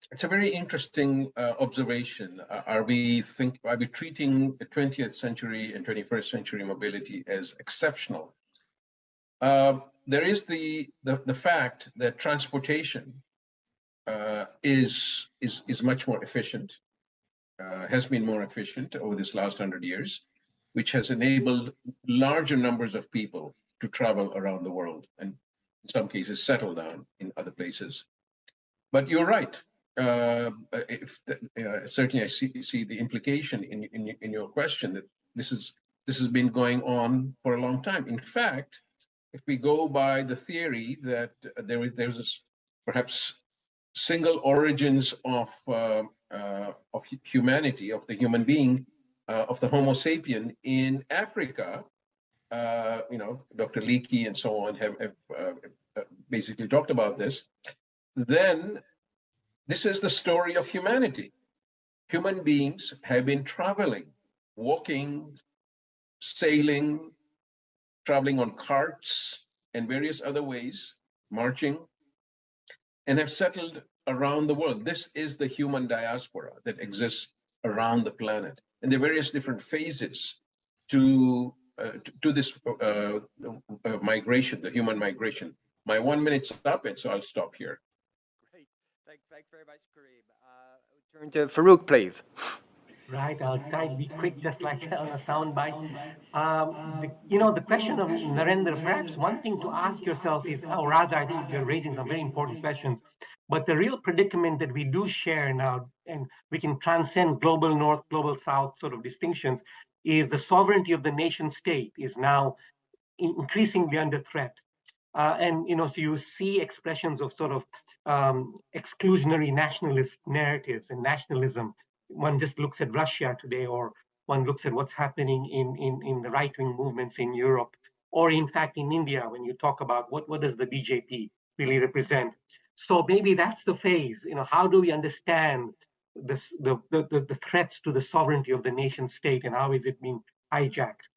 It's a very interesting observation. Are we treating the 20th century and 21st century mobility as exceptional? There is the fact that transportation is much more efficient, has been more efficient over this last 100 years, which has enabled larger numbers of people to travel around the world and in some cases settle down in other places. But you're right. Certainly, I see the implication in your question that this has been going on for a long time. In fact, if we go by the theory that there's this perhaps single origins of humanity, of the human being, of the Homo sapien in Africa, Dr. Leakey and so on have basically talked about this. then this is the story of humanity. Human beings have been traveling, walking, sailing, traveling on carts and various other ways, marching, and have settled around the world. This is the human diaspora that exists around the planet. And there are various different phases to this migration, the human migration. My 1 minute's up, and so I'll stop here. Great. Thanks very much, Karim. Turn to Farouk, please. Right, I'll try to be quick, just like on a soundbite. The question of Narendra, perhaps one thing to ask yourself is, or rather, I think you're raising some very important questions, but the real predicament that we do share now, and we can transcend global north, global south sort of distinctions, is the sovereignty of the nation state is now increasingly under threat. So you see expressions of sort of exclusionary nationalist narratives and nationalism. One just looks at Russia today, or one looks at what's happening in the right-wing movements in Europe, or in fact in India, when you talk about what does the BJP really represent. So maybe that's the phase. How do we understand the threats to the sovereignty of the nation state, and how is it being hijacked?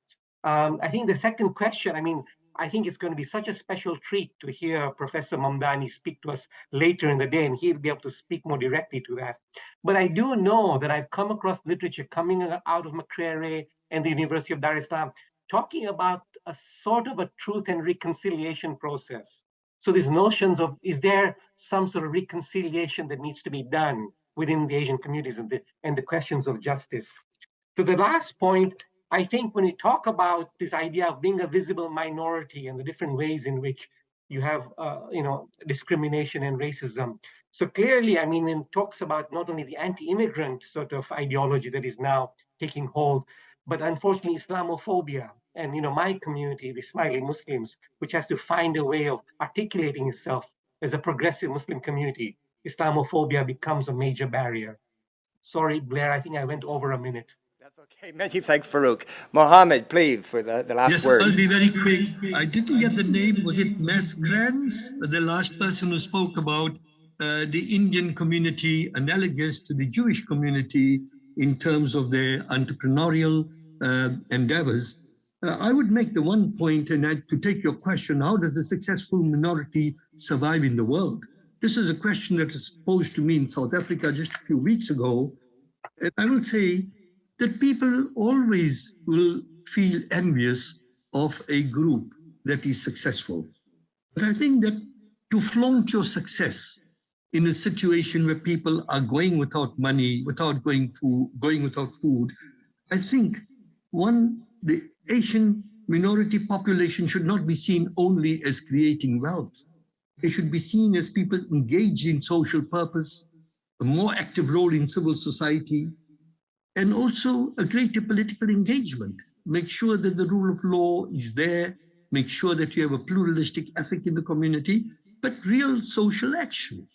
I think the second question, I think it's going to be such a special treat to hear Professor Mamdani speak to us later in the day, and he'll be able to speak more directly to that. But I do know that I've come across literature coming out of Makerere and the University of Dar es Salaam talking about a sort of a truth and reconciliation process. So these notions of, is there some sort of reconciliation that needs to be done within the Asian communities and the questions of justice? To the last point, I think when we talk about this idea of being a visible minority and the different ways in which you have, discrimination and racism. So clearly, it talks about not only the anti-immigrant sort of ideology that is now taking hold, but unfortunately Islamophobia. And, my community, the Ismaili Muslims, which has to find a way of articulating itself as a progressive Muslim community, Islamophobia becomes a major barrier. Sorry, Blair, I think I went over a minute. That's okay. Many thanks, Farouk. Mohammed, please, for the last word. Yes, I'll be very quick. I didn't get the name. Was it Maskrans, the last person who spoke about the Indian community analogous to the Jewish community in terms of their entrepreneurial endeavors? I would make the one point, and to take your question, how does a successful minority survive in the world? This is a question that was posed to me in South Africa just a few weeks ago. And I will say that people always will feel envious of a group that is successful. But I think that to flaunt your success in a situation where people are going without money, going without food, I think the Asian minority population should not be seen only as creating wealth. They should be seen as people engaged in social purpose, a more active role in civil society, and also a greater political engagement. Make sure that the rule of law is there, make sure that you have a pluralistic ethic in the community, but real social action.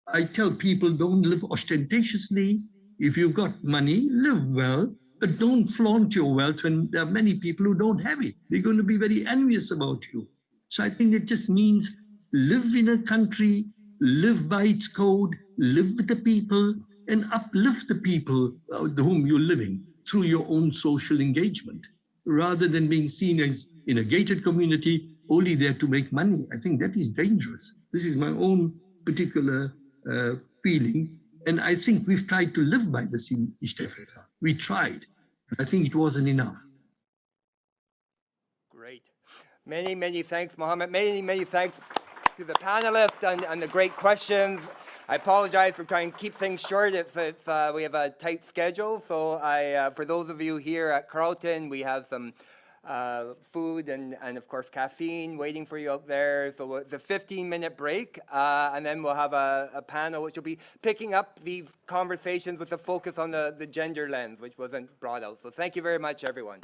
I tell people, don't live ostentatiously. If you've got money, live well, but don't flaunt your wealth when there are many people who don't have it. They're going to be very envious about you. So I think it just means live in a country, live by its code, live with the people, and uplift the people with whom you're living through your own social engagement, rather than being seen as in a gated community only there to make money. I think that is dangerous. This is my own particular feeling, and I think we've tried to live by this in East Africa. We tried. I think it wasn't enough. Great. Many thanks, Mohammed. Many thanks to the panelists and the great questions. I apologize for trying to keep things short. We have a tight schedule, so for those of you here at Carleton, we have some food and of course caffeine waiting for you out there. So it's a 15-minute break, and then we'll have a panel which will be picking up these conversations with a focus on the gender lens, which wasn't brought out. So thank you very much, everyone.